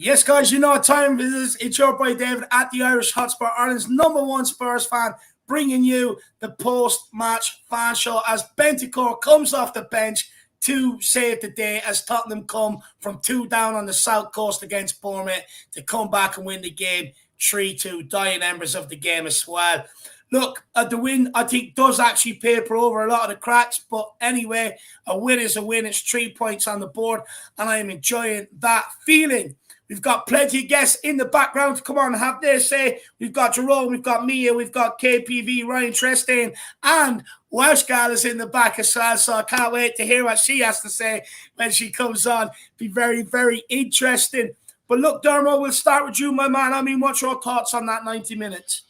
Yes, guys, you know what time it is. It's your boy David at the Irish Hotspur, Ireland's #1 Spurs fan, bringing you the post-match fan show as Bentancur comes off the bench to save the day as Tottenham come from 2 down on the south coast against Bournemouth to come back and win the game 3-2, dying embers of the game as well. Look, the win, I think, does actually paper over a lot of the cracks. But anyway, a win is a win. It's 3 points on the board, and I am enjoying that feeling. We've got plenty of guests in the background to come on and have their say. We've got Jerome, we've got Mia, we've got KPV, Ryan Trestain, and Welsh Gal is in the back as well. So I can't wait to hear what she has to say when she comes on. Be very, very interesting. But look, Dermo, we'll start with you, my man. I mean, what's your thoughts on that 90 minutes?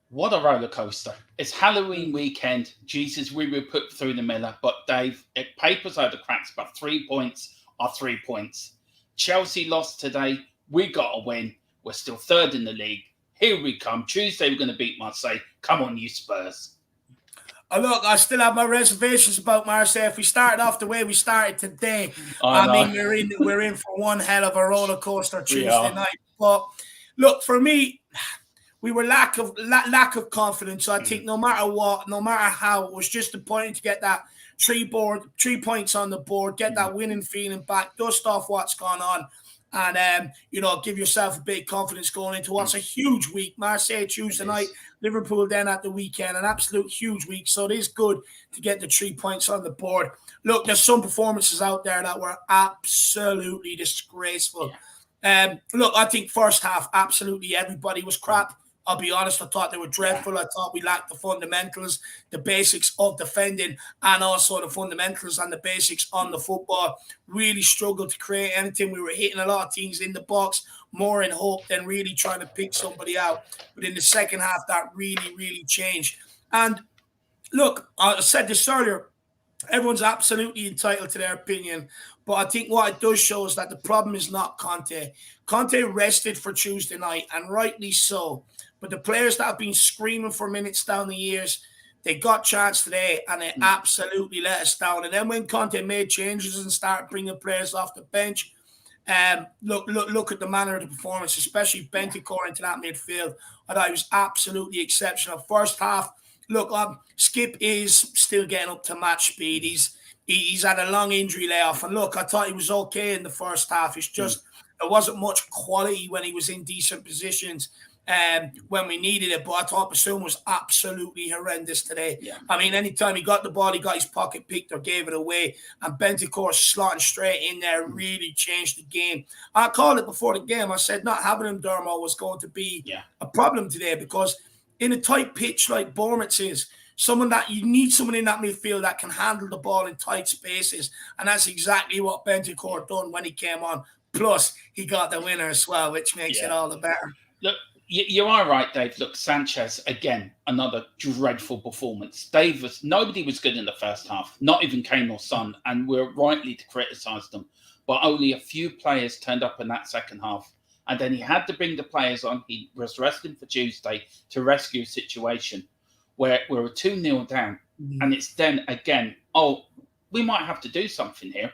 What a roller coaster. It's Halloween weekend. Jesus, we were put through the miller. But Dave, it papers over the cracks, but 3 points are 3 points. Chelsea lost today. We got a win. We're still third in the league. Here we come. Tuesday, we're going to beat Marseille. Come on, you Spurs. Look, I still have my reservations about Marseille. If we started off the way we started today, I mean, we're in for one hell of a roller coaster Tuesday night. But look, for me, we were lack of confidence. So I think no matter what, no matter how, it was just important to get that 3 points on the board, get that winning feeling back, dust off what's gone on, and give yourself a bit of confidence going into what's a huge week. Marseille Tuesday night, Liverpool then at the weekend, an absolute huge week. So it is good to get the 3 points on the board. Look, there's some performances out there that were absolutely disgraceful. Look, I think first half, absolutely everybody was crap. I'll be honest, I thought they were dreadful. I thought we lacked the fundamentals, the basics of defending, and also the fundamentals and the basics on the football. Really struggled to create anything. We were hitting a lot of teams in the box, more in hope than really trying to pick somebody out. But in the second half, that really, really changed. And look, I said this earlier, everyone's absolutely entitled to their opinion. But I think what it does show is that the problem is not Conte. Conte rested for Tuesday night, and rightly so. But the players that have been screaming for minutes down the years, they got chance today, and they absolutely let us down. And then when Conte made changes and started bringing players off the bench, look at the manner of the performance, especially Bentancur into that midfield. I thought he was absolutely exceptional. First half, look, Skip is still getting up to match speed. He's had a long injury layoff. And look, I thought he was okay in the first half. It's just there wasn't much quality when he was in decent positions when we needed it. But I thought Bissouma was absolutely horrendous today. Yeah. I mean, anytime he got the ball, he got his pocket picked or gave it away. And Bentancur slotting straight in there really changed the game. I called it before the game. I said not having him, Dermo, was going to be a problem today because in a tight pitch like Bournemouth is, you need someone in that midfield that can handle the ball in tight spaces. And that's exactly what Bentancur done when he came on. Plus, he got the winner as well, which makes it all the better. Look, you are right, Dave. Look, Sanchez, again, another dreadful performance. Nobody was good in the first half, not even Kane or Son, and we're rightly to criticise them. But only a few players turned up in that second half. And then he had to bring the players on. He was resting for Tuesday to rescue a situation where we were 2-0 down. And it's then again, we might have to do something here.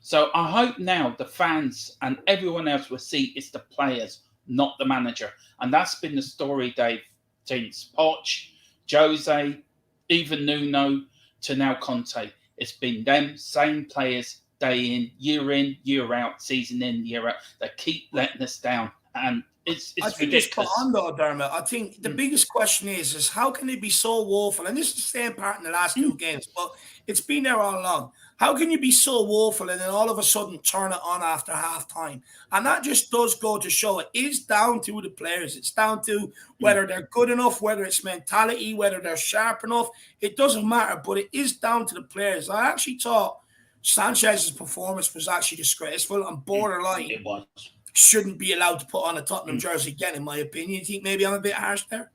So I hope now the fans and everyone else will see it's the players, not the manager. And that's been the story, Dave, since Poch, Jose, even Nuno, to now Conte. It's been them same players day in, year out, season in, year out. They keep letting us down. And it's I think ridiculous. it's spot on though, Dermot. I think the biggest question is how can they be so woeful? And this is the same part in the last 2 games, but it's been there all along. How can you be so woeful and then all of a sudden turn it on after half time? And that just does go to show it is down to the players. It's down to whether they're good enough, whether it's mentality, whether they're sharp enough. It doesn't matter, but it is down to the players. I actually thought Sanchez's performance was actually disgraceful and borderline. It was. Shouldn't be allowed to put on a Tottenham jersey again, in my opinion. You think maybe I'm a bit harsh there?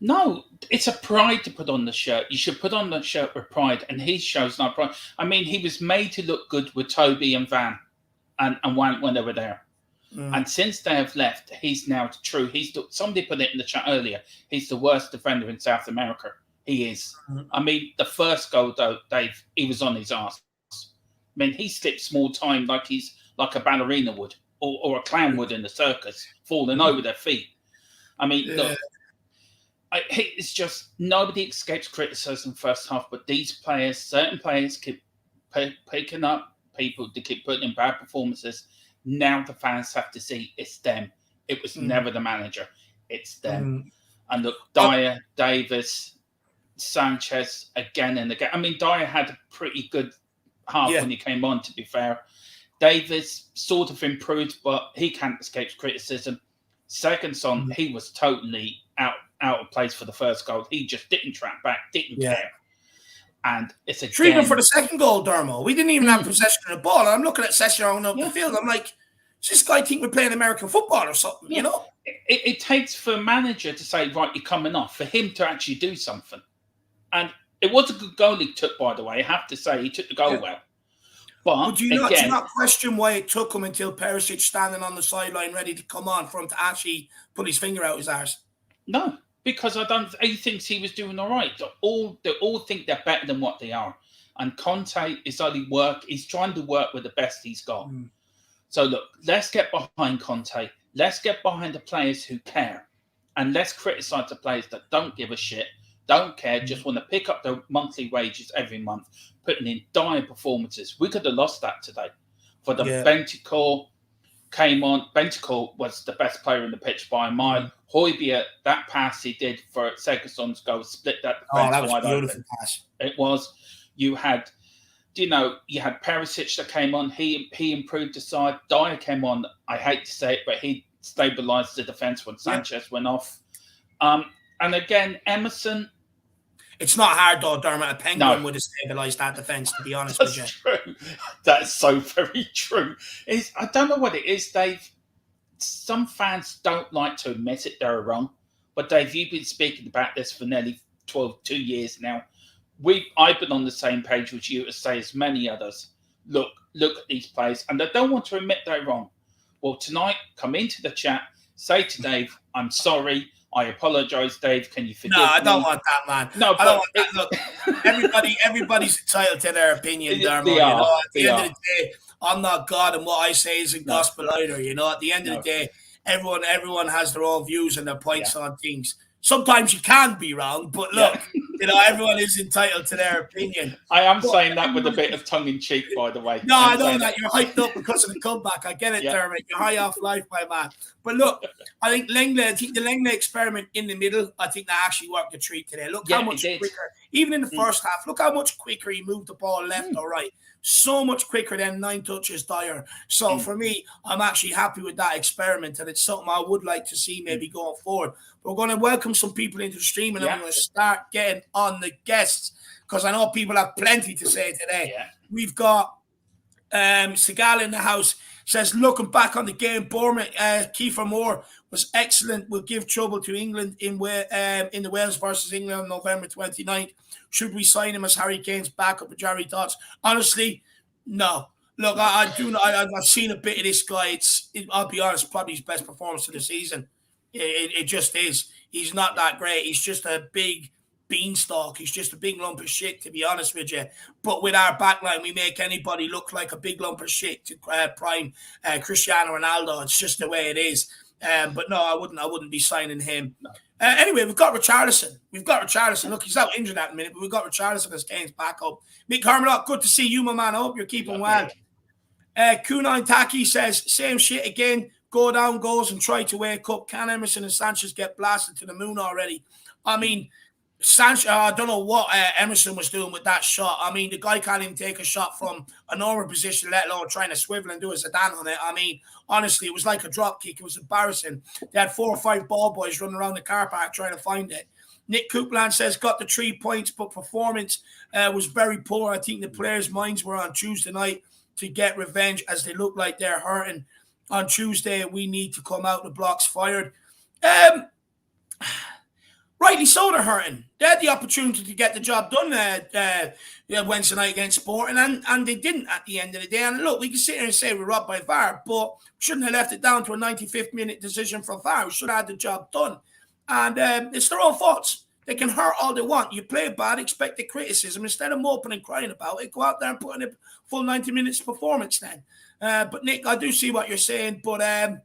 No, it's a pride to put on the shirt. You should put on the shirt with pride, and he shows no pride. I mean, he was made to look good with Toby and Van and when they were there. And since they have left, he's now true. Somebody put it in the chat earlier. He's the worst defender in South America. He is. I mean, the first goal, though, Dave, he was on his ass. I mean, he slipped small time like a ballerina would. or a clown would in the circus, falling over their feet. I mean, look, it's just nobody escapes criticism first half, but these players, certain players, keep picking up people to keep putting in bad performances. Now the fans have to see it's them. It was never the manager. It's them. And look, Dyer, Davis, Sanchez, again and again. I mean, Dyer had a pretty good half when he came on, to be fair. Davis sort of improved, but he can't escape criticism. Second song, he was totally out of place for the first goal. He just didn't track back, didn't care. And it's again... Treatment for the second goal, Dermo. We didn't even have possession of the ball. I'm looking at Session up the field. I'm like, does this guy think we're playing American football or something, you know? It takes for a manager to say, right, you're coming off, for him to actually do something. And it was a good goal he took, by the way. I have to say, he took the goal well. But do you not question why it took him until Perisic standing on the sideline ready to come on for him to actually put his finger out his arse? No, because he thinks he was doing all right. They all think they're better than what they are. And Conte is he's trying to work with the best he's got. So look, let's get behind Conte. Let's get behind the players who care. And let's criticise the players that don't give a shit, don't care, just want to pick up their monthly wages every month, putting in dire performances. We could have lost that today. For the Bentancur came on. Bentancur was the best player in the pitch by a mile. Højbjerg, that pass he did for Segunson's goal, split that defence that was wide a beautiful open. pass. It was. You had Perisic that came on. He improved the side. Dyer came on. I hate to say it, but he stabilised the defence when Sanchez went off. And again, Emerson. It's not hard though, Dermot. A penguin would have stabilised that defence, to be honest with you. True. That's so very true. I don't know what it is, Dave. Some fans don't like to admit it, they're wrong. But Dave, you've been speaking about this for nearly 2 years now. I've been on the same page with you as many others. Look at these players, and they don't want to admit they're wrong. Well, tonight, come into the chat, say to Dave, I'm sorry. I apologise, Dave. Can you forgive me? No, I don't want that, man. No, I don't want that. Look, everybody's entitled to their opinion, Dermo. They are. At the end of the day, I'm not God, and what I say isn't gospel either. At the end of the day, everyone has their own views and their points on things. Sometimes you can be wrong, but look, everyone is entitled to their opinion. I am saying that with a bit of tongue in cheek, by the way. No, I know that you're hyped up because of the comeback. I get it, Dermot. You're high off life, my man. But look, I think the Lenglet experiment in the middle, I think that actually worked a treat today. Look how much quicker, even in the first half, look how much quicker he moved the ball left or right. So much quicker than 9 touches Dyer. So for me, I'm actually happy with that experiment, and it's something I would like to see maybe going forward. We're going to welcome some people into the stream, and then we're going to start getting on the guests, because I know people have plenty to say today. We've got Segal in the house. Says, looking back on the game, Bournemouth, Kiefer Moore was excellent. Will give trouble to England in the Wales versus England on November 29th. Should we sign him as Harry Kane's backup? Jerry thoughts? Honestly, no. Look, I do not. I've seen a bit of this guy. I'll be honest, probably his best performance of the season. It just is. He's not that great. He's just a big beanstalk. He's just a big lump of shit, to be honest with you. But with our backline, we make anybody look like a big lump of shit to prime Cristiano Ronaldo. It's just the way it is. But no, I wouldn't be signing him. No. Anyway, we've got Richarlison. Look, he's out injured at the minute, but we've got Richarlison as Kane's backup. Mick Harmalock, good to see you, my man. I hope you're keeping well. Kunine Taki says, same shit again. Go down goals and try to wake up. Can Emerson and Sanchez get blasted to the moon already? I mean, Sanchez, I don't know what Emerson was doing with that shot. I mean, the guy can't even take a shot from a normal position, let alone trying to swivel and do a Zidane on it. I mean, honestly, it was like a drop kick. It was embarrassing. They had 4 or 5 ball boys running around the car park trying to find it. Nick Coupland says, got the 3 points, but performance was very poor. I think the players' minds were on Tuesday night to get revenge, as they look like they're hurting. On Tuesday, we need to come out the blocks fired. Rightly so, they're hurting. They had the opportunity to get the job done Wednesday night against Sporting, and they didn't at the end of the day. And look, we can sit here and say we're robbed by VAR, but we shouldn't have left it down to a 95th minute decision from VAR. We should have had the job done. And it's their own faults. They can hurt all they want. You play bad, expect the criticism. Instead of moping and crying about it, go out there and put in a full 90 minutes performance then. But Nick, I do see what you're saying, but I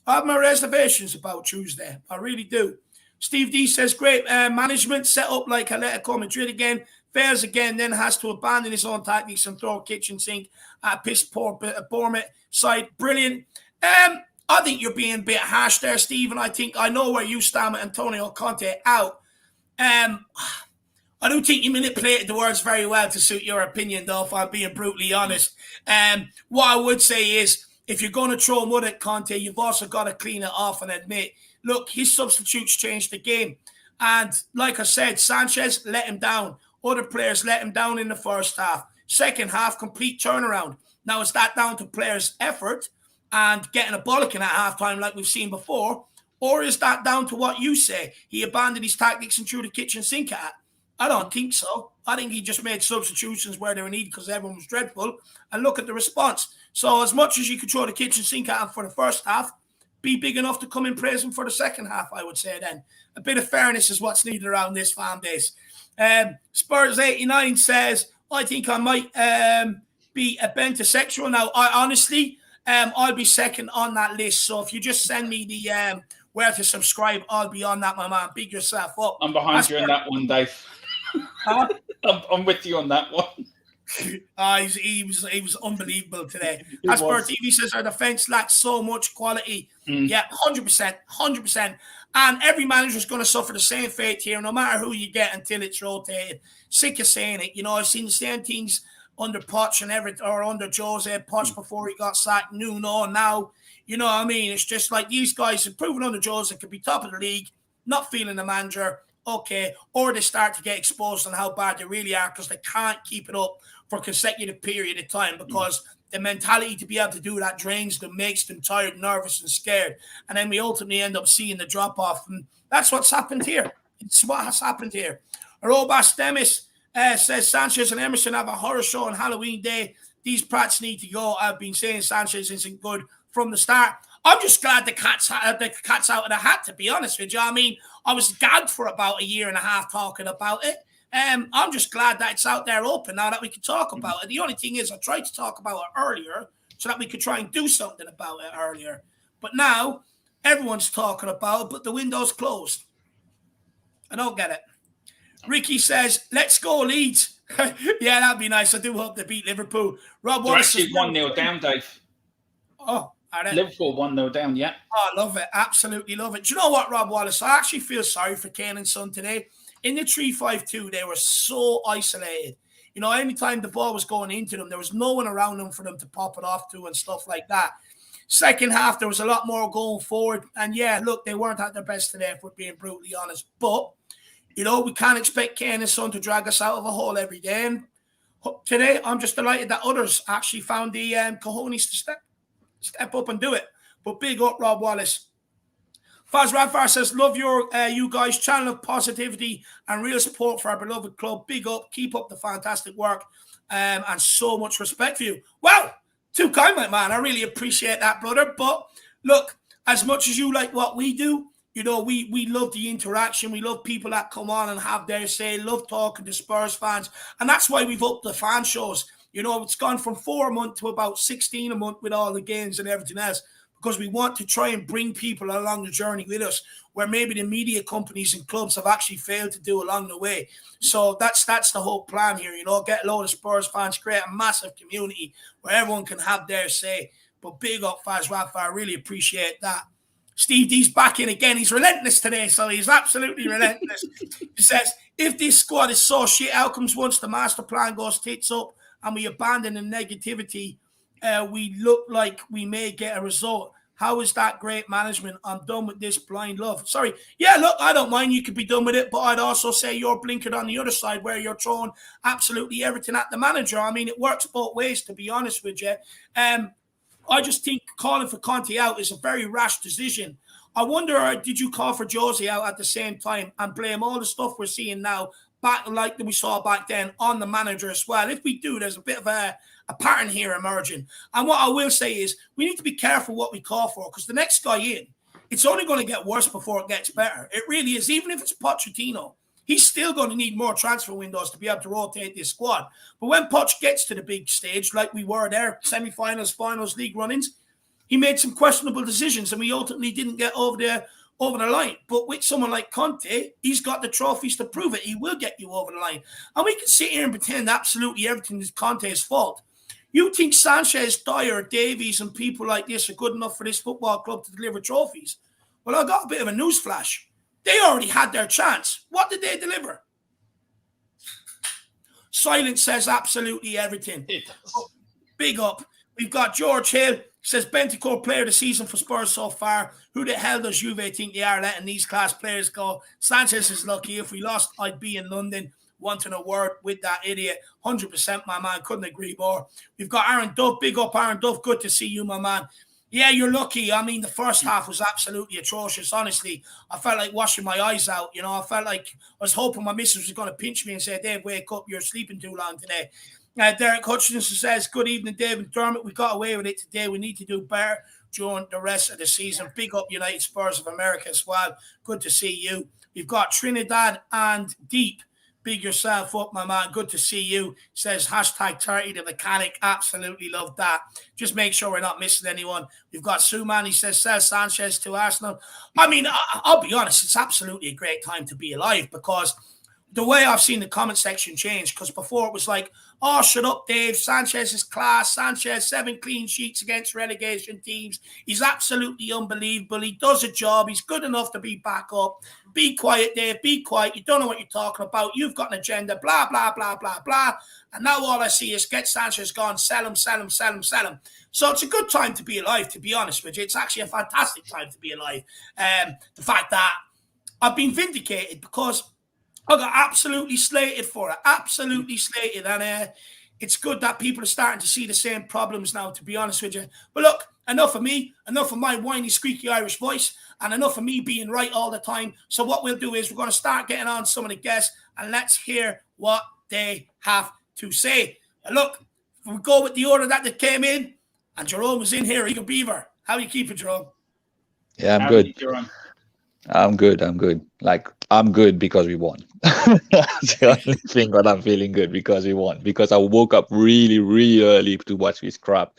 have my reservations about Tuesday. I really do. Steve D says, great management set up like Atletico Madrid again. Fails again, then has to abandon his own tactics and throw a kitchen sink at piss poor Bournemouth side. Brilliant. I think you're being a bit harsh there, Stephen. I know where you stand with Antonio Conte out. I don't think you manipulated the words very well to suit your opinion, though, if I'm being brutally honest. What I would say is, if you're going to throw mud at Conte, you've also got to clean it off and admit, look, his substitutes changed the game. And like I said, Sanchez let him down. Other players let him down in the first half. Second half, complete turnaround. Now, is that down to players' effort and getting a bollocking at halftime like we've seen before? Or is that down to what you say? He abandoned his tactics and threw the kitchen sink at it? I don't think so. I think he just made substitutions where they were needed because everyone was dreadful. And look at the response. So as much as you could throw the kitchen sink at him for the first half, be big enough to come and praise him for the second half, I would say then. A bit of fairness is what's needed around this fan base. Spurs 89 says, I think I might be a bentasexual now. I'll be second on that list. So if you just send me the where to subscribe, I'll be on that, my man. Big yourself up. I'm behind you on that one, Dave. Huh? I'm with you on that one. He was unbelievable today. As per TV says, our defense lacks so much quality. Yeah, 100%. And every manager's going to suffer the same fate here, no matter who you get until it's rotated. Sick of saying it. You know, I've seen the same things under Poch and everything, or under Jose. Poch before he got sacked, Nuno now. You know what I mean? It's just like these guys have proven under Jose could be top of the league, not feeling the manager, okay, or they start to get exposed on how bad they really are because they can't keep it up for a consecutive period of time because the mentality to be able to do that drains them, makes them tired, nervous, and scared. And then we ultimately end up seeing the drop-off. And that's what's happened here. It's what has happened here. Robas Demis says Sanchez and Emerson have a horror show on Halloween Day. These prats need to go. I've been saying Sanchez isn't good from the start. I'm just glad the cat's out of the hat, to be honest with you. I mean, I was gagged for about a year and a half talking about it. I'm just glad that it's out there open now that we can talk about it. The only thing is I tried to talk about it earlier so that we could try and do something about it earlier. But now everyone's talking about it, but the window's closed. I don't get it. Ricky says, let's go Leeds. Yeah, that'd be nice. I do hope they beat Liverpool. Rob Wallace actually 1-0 down, Dave. Oh, are they? Liverpool 1-0 down, yeah. Oh, I love it. Absolutely love it. Do you know what, Rob Wallace? I actually feel sorry for Kane and Son today. In the 3-5-2, they were so isolated. You know, anytime the ball was going into them, there was no one around them for them to pop it off to and stuff like that. Second half, there was a lot more going forward. And yeah, look, they weren't at their best today, if we're being brutally honest. But, you know, we can't expect Kane and Son to drag us out of a hole every day. And today, I'm just delighted that others actually found the cojones to step up and do it. But big up, Rob Wallace. Faz Radfar says, love your you guys' channel of positivity and real support for our beloved club. Big up. Keep up the fantastic work and so much respect for you. Well, too kind, my man. I really appreciate that, brother. But look, as much as you like what we do, you know, we love the interaction. We love people that come on and have their say. Love talking to Spurs fans. And that's why we've upped the fan shows. You know, it's gone from 4 a month to about 16 a month with all the games and everything else. Because we want to try and bring people along the journey with us where maybe the media companies and clubs have actually failed to do along the way. So that's the whole plan here, you know, get a load of Spurs fans, create a massive community where everyone can have their say. But big up Faz Rafa, I really appreciate that. Steve D's back in again. He's relentless today, so he's absolutely relentless. He says, if this squad is so shit, how comes once the master plan goes tits up and we abandon the negativity, we look like we may get a result? How is that great management? I'm done with this blind love. Sorry. Yeah, look, I don't mind. You could be done with it, but I'd also say you're blinkered on the other side where you're throwing absolutely everything at the manager. I mean, it works both ways, to be honest with you. I just think calling for Conte out is a very rash decision. I wonder, did you call for Jose out at the same time and blame all the stuff we're seeing now, back like we saw back then, on the manager as well? If we do, there's a bit of a pattern here emerging. And what I will say is we need to be careful what we call for, because the next guy in, it's only going to get worse before it gets better. It really is. Even if it's Pochettino, He's still going to need more transfer windows to be able to rotate this squad. But when Poch gets to the big stage, like we were there, semi-finals, finals, league run-ins, he made some questionable decisions, and we ultimately didn't get over the line. But with someone like Conte, he's got the trophies to prove it. He will get you over the line. And we can sit here and pretend absolutely everything is Conte's fault. You think Sanchez, Dyer, Davies, and people like this are good enough for this football club to deliver trophies? Well, I got a bit of a newsflash. They already had their chance. What did they deliver? Silence says absolutely everything. Big up. We've got George Hill. Says Bentancur player of the season for Spurs so far. Who the hell does Juve think they are letting these class players go? Sanchez is lucky. If we lost, I'd be in London wanting a word with that idiot. 100%, my man. Couldn't agree more. We've got Aaron Duff. Big up, Aaron Duff. Good to see you, my man. Yeah, you're lucky. I mean, the first half was absolutely atrocious. Honestly, I felt like washing my eyes out. You know, I felt like I was hoping my missus was going to pinch me and say, Dave, wake up. You're sleeping too long today. Derek Hutchinson says, good evening, Dave and Dermot. We got away with it today. We need to do better during the rest of the season. Big up United Spurs of America as well. Good to see you. We've got Trinidad and Deep. Big yourself up, my man. Good to see you. Says hashtag 30 the mechanic. Absolutely love that. Just make sure we're not missing anyone. We've got Suman. He says, sell Sanchez to Arsenal. I mean, I'll be honest. It's absolutely a great time to be alive because the way I've seen the comment section change, because before it was like, oh, shut up, Dave. Sanchez is class. Sanchez, 7 clean sheets against relegation teams. He's absolutely unbelievable. He does a job. He's good enough to be back up. Be quiet, Dave. Be quiet. You don't know what you're talking about. You've got an agenda. Blah, blah, blah, blah, blah. And now all I see is get Sanchez gone. Sell him, sell him, sell him, sell him. So it's a good time to be alive, to be honest with you. It's actually a fantastic time to be alive. The fact that I've been vindicated because I got absolutely slated for it. Absolutely slated. And it's good that people are starting to see the same problems now, to be honest with you. But look, enough of me, enough of my whiny, squeaky Irish voice, and enough of me being right all the time. So what we'll do is we're going to start getting on some of the guests, and let's hear what they have to say. And look, we go with the order that they came in, and Jerome was in here. Eagle Beaver. How are you keeping, Jerome? Yeah, I'm good. I'm good. Like, I'm good because we won. That's the only thing that I'm feeling good because we won. Because I woke up really, really early to watch this crap.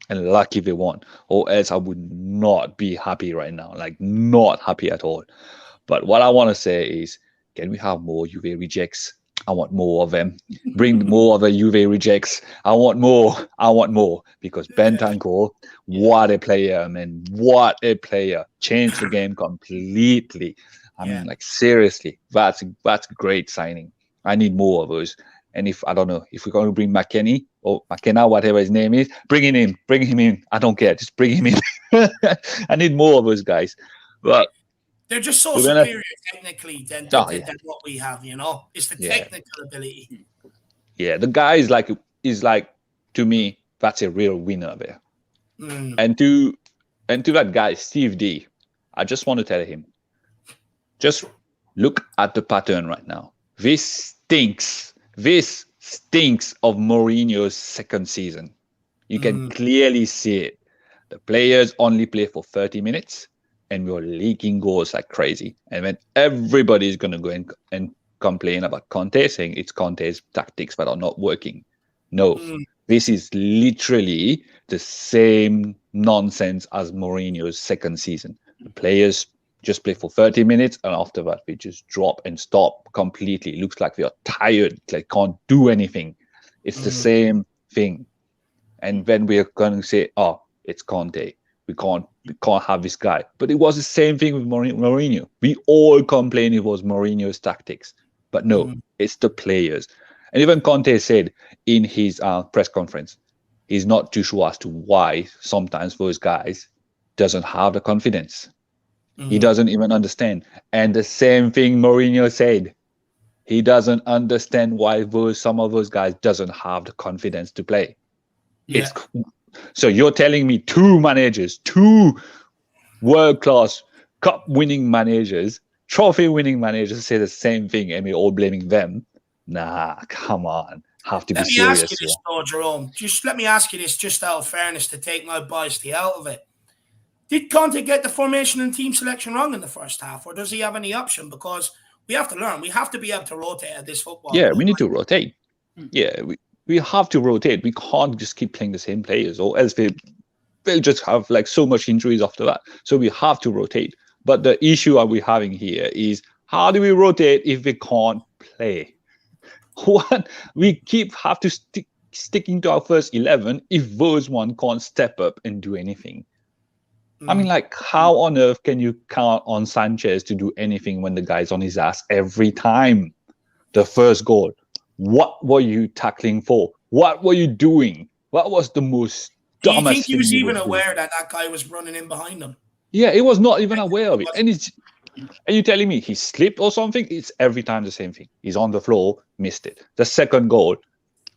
And lucky they won. Or else I would not be happy right now. Like, not happy at all. But what I want to say is, can we have more Juve rejects? I want more of them. Bring more of the Juve rejects. I want more. Because Bentancur, what a player, man. What a player. Changed the game completely. I mean, like, seriously, that's a great signing. I need more of those. And if, I don't know, if we're going to bring McKennie or McKenna, whatever his name is, bring him in. I don't care. Just bring him in. I need more of those guys. But they're just so superior technically than what we have, you know. It's the technical ability. Yeah, the guy is like to me, that's a real winner there. And to that guy, Steve D, I just want to tell him, just look at the pattern right now. This stinks. This stinks of Mourinho's second season. You can clearly see it. The players only play for 30 minutes. And we're leaking goals like crazy. And when everybody's going to go and complain about Conte, saying it's Conte's tactics that are not working. No, this is literally the same nonsense as Mourinho's second season. The players just play for 30 minutes, and after that, we just drop and stop completely. It looks like they are tired, like can't do anything. It's the same thing. And then we're going to say, oh, it's Conte. We can't have this guy. But it was the same thing with Mourinho. We all complained it was Mourinho's tactics. But no, it's the players. And even Conte said in his press conference, he's not too sure as to why sometimes those guys doesn't have the confidence. He doesn't even understand. And the same thing Mourinho said. He doesn't understand why some of those guys doesn't have the confidence to play. Yeah. So you're telling me two world-class cup-winning managers, trophy-winning managers say the same thing and we're all blaming them? Nah, come on. Have to be serious. Let me ask you this, though, Jerome. Let me ask you this, just out of fairness, to take my bias out of it. Did Conte get the formation and team selection wrong in the first half, or does he have any option? Because We have to learn. We have to be able to rotate at this football. Yeah, we need to rotate. Yeah, we have to rotate. We can't just keep playing the same players, or else we'll just have like so much injuries after that. So we have to rotate. But the issue are we having here is, how do we rotate if we can't play? What we have to sticking to our first 11 if those one can't step up and do anything. I mean, like, how on earth can you count on Sanchez to do anything when the guy's on his ass every time? The first goal, what were you tackling for? What were you doing? What was the most dumbest thing? Do you think he was even aware that guy was running in behind him? Yeah, he was not even aware of it. And are you telling me he slipped or something? It's every time the same thing. He's on the floor, missed it. The second goal,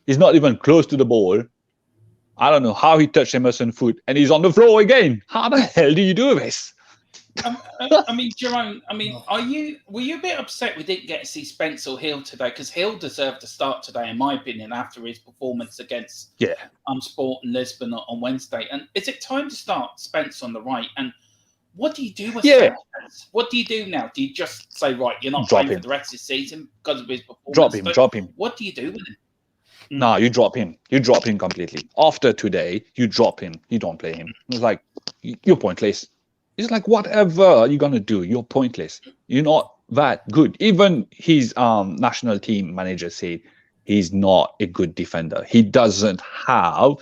he's not even close to the ball. I don't know how he touched Emerson's foot, and he's on the floor again. How the hell do you do this? I mean, Jerome, were you a bit upset we didn't get to see Spence or Hill today? Because Hill deserved to start today, in my opinion, after his performance against Sporting Lisbon on Wednesday. And is it time to start Spence on the right? And what do you do with Spence? What do you do now? Do you just say, right, you're not playing for the rest of the season because of his performance? Drop him. What do you do with him? No, you drop him. You drop him completely. After today, you drop him. You don't play him. It's like, you're pointless. It's like, whatever you're going to do, you're pointless. You're not that good. Even his national team manager said he's not a good defender. He doesn't have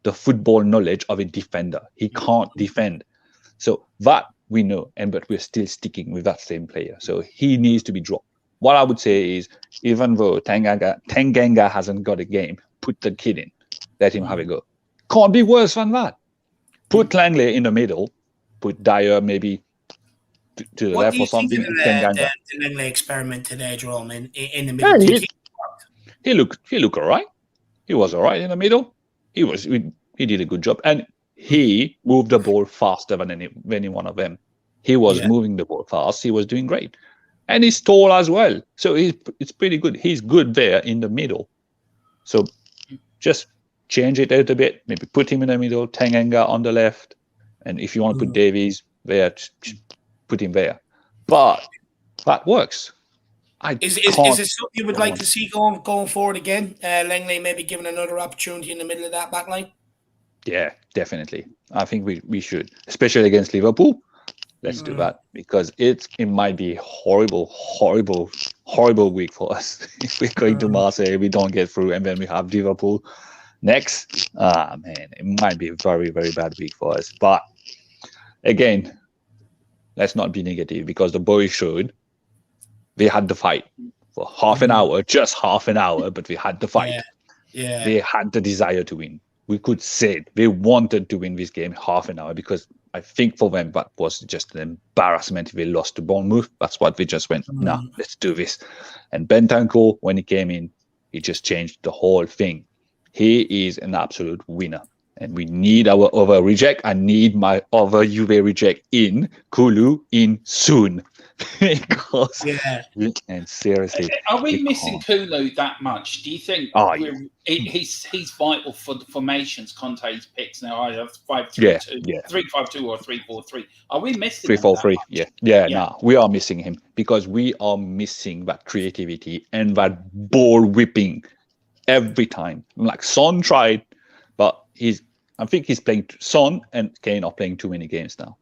the football knowledge of a defender. He can't defend. So that we know, but we're still sticking with that same player. So he needs to be dropped. What I would say is, even though Tanganga hasn't got a game, put the kid in. Let him have a go. Can't be worse than that. Put Langley in the middle. Put Dyer maybe to the left or something. What do you think of the Langley experiment today, Jerome, in the middle? Yeah, he looked all right. He was all right in the middle. He did a good job. And he moved the ball faster than any one of them. He was moving the ball fast. He was doing great. And he's tall as well. So it's pretty good. He's good there in the middle. So just change it out a bit. Maybe put him in the middle, Tanganga on the left. And if you want to put Davies there, put him there. But that works. Is it something you would like to see going forward again? Langley maybe given another opportunity in the middle of that back line? Yeah, definitely. I think we should, especially against Liverpool. Let's do that, because it might be horrible week for us. If we're going to Marseille, we don't get through, and then we have Liverpool next. Man, it might be a very, very bad week for us. But again, let's not be negative, because the boys showed they had the fight for half an hour, just half an hour, but we had the fight. Yeah. They had the desire to win. We could say it. They wanted to win this game half an hour, because I think for them that was just an embarrassment if they lost to Bournemouth. That's what they just went, nah, let's do this. And Bentancur, when he came in, he just changed the whole thing. He is an absolute winner. And we need our other reject. I need my other Juve reject in Kulu in soon. Because we can seriously. Are we missing Kulu that much? Do you think he's vital for the formations Conte's picks now? I have 5-3-2, 3-5-2, or 3-4-3. Are we missing 3-4-3? Yeah. No, we are missing him, because we are missing that creativity and that ball whipping every time. Like Son tried, but I think he's playing. Son and Kane are playing too many games now.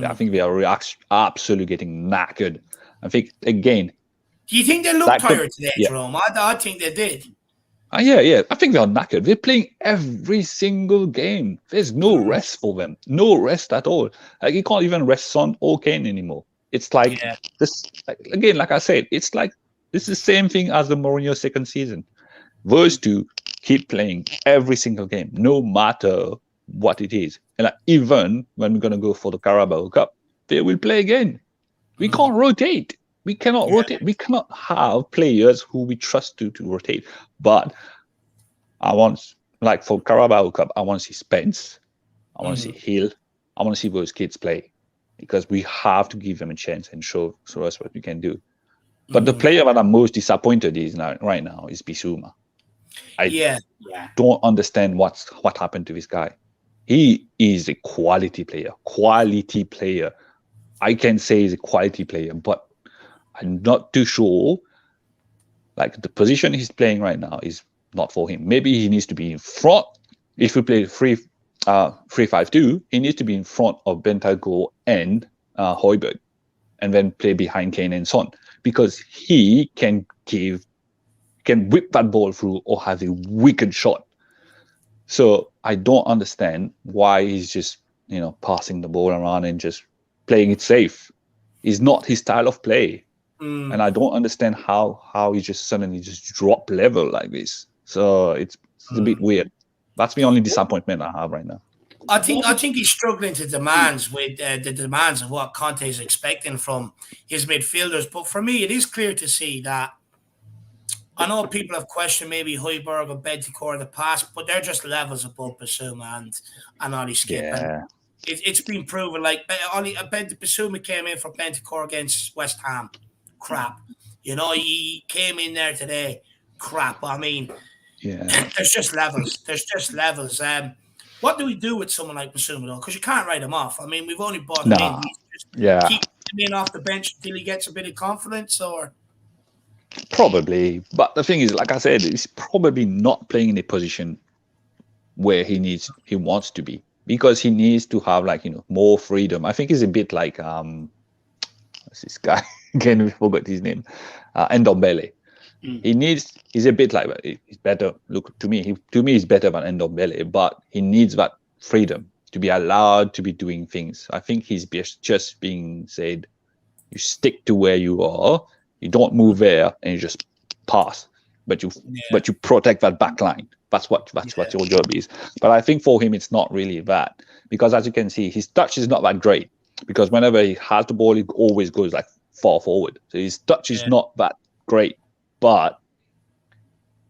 I think they are absolutely getting knackered. I think, again. Do you think they look tired today, Jerome? I think they did. Yeah. I think they are knackered. They're playing every single game. There's no rest for them. No rest at all. Like, you can't even rest Son or Kane anymore. It's like this. Again, like I said, it's like it's the same thing as the Mourinho second season. Those two keep playing every single game, no matter what it is. And like, even when we're going to go for the Carabao Cup, they will play again. We can't rotate. We cannot rotate. We cannot have players who we trust to rotate. But I want, like for Carabao Cup, I want to see Spence. I want to see Hill. I want to see those kids play, because we have to give them a chance and show us what we can do. But the player that I'm most disappointed right now is Bissouma. I don't understand what happened to this guy. He is a quality player. I can say he's a quality player, but I'm not too sure. Like the position he's playing right now is not for him. Maybe he needs to be in front. If we play 3-5-2, he needs to be in front of Bentancur and Højbjerg, and then play behind Kane and Son, because he can whip that ball through or have a wicked shot. So I don't understand why he's just passing the ball around and just playing it safe. It's not his style of play. And I don't understand how he just suddenly just drop level like this. So it's a bit weird. That's the only disappointment I have right now. I think he's struggling to demands with the demands of what Conte is expecting from his midfielders. But for me, it is clear to see that I know people have questioned maybe Højbjerg or Bentancur in the past, but they're just levels above Bissouma and Ollie Skip. Yeah. And it's been proven. Like Bissouma came in for Bentancur against West Ham. Crap. He came in there today. Crap. I mean, there's just levels. What do we do with someone like Bissouma, though? Because you can't write him off. I mean, we've only bought him in. Keep him in off the bench until he gets a bit of confidence, or probably. But the thing is, like I said, he's probably not playing in a position where he wants to be, because he needs to have more freedom. I think he's a bit like what's this guy? Again, we forgot his name. Ndombele. He's a bit like, he's better. Look, to me, he's better than Ndombele, but he needs that freedom to be allowed to be doing things. I think he's just being said, you stick to where you are, you don't move there, and you just pass. But you protect that back line. That's what your job is. But I think for him, it's not really that, because as you can see, his touch is not that great, because whenever he has the ball, he always goes like far forward. So his touch is not that great. But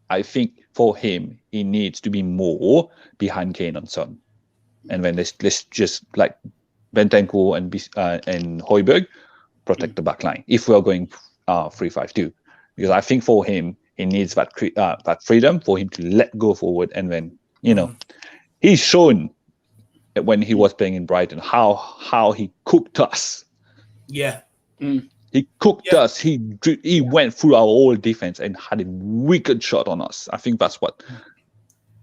I think for him, he needs to be more behind Kane and Son. And then let's just like Bentancur and Højbjerg protect the back line if we're going 3-5-2. Because I think for him, he needs that freedom for him to let go forward. And then, he's shown that when he was playing in Brighton, how he cooked us. Yeah. He cooked us. He went through our whole defense and had a wicked shot on us. I think that's what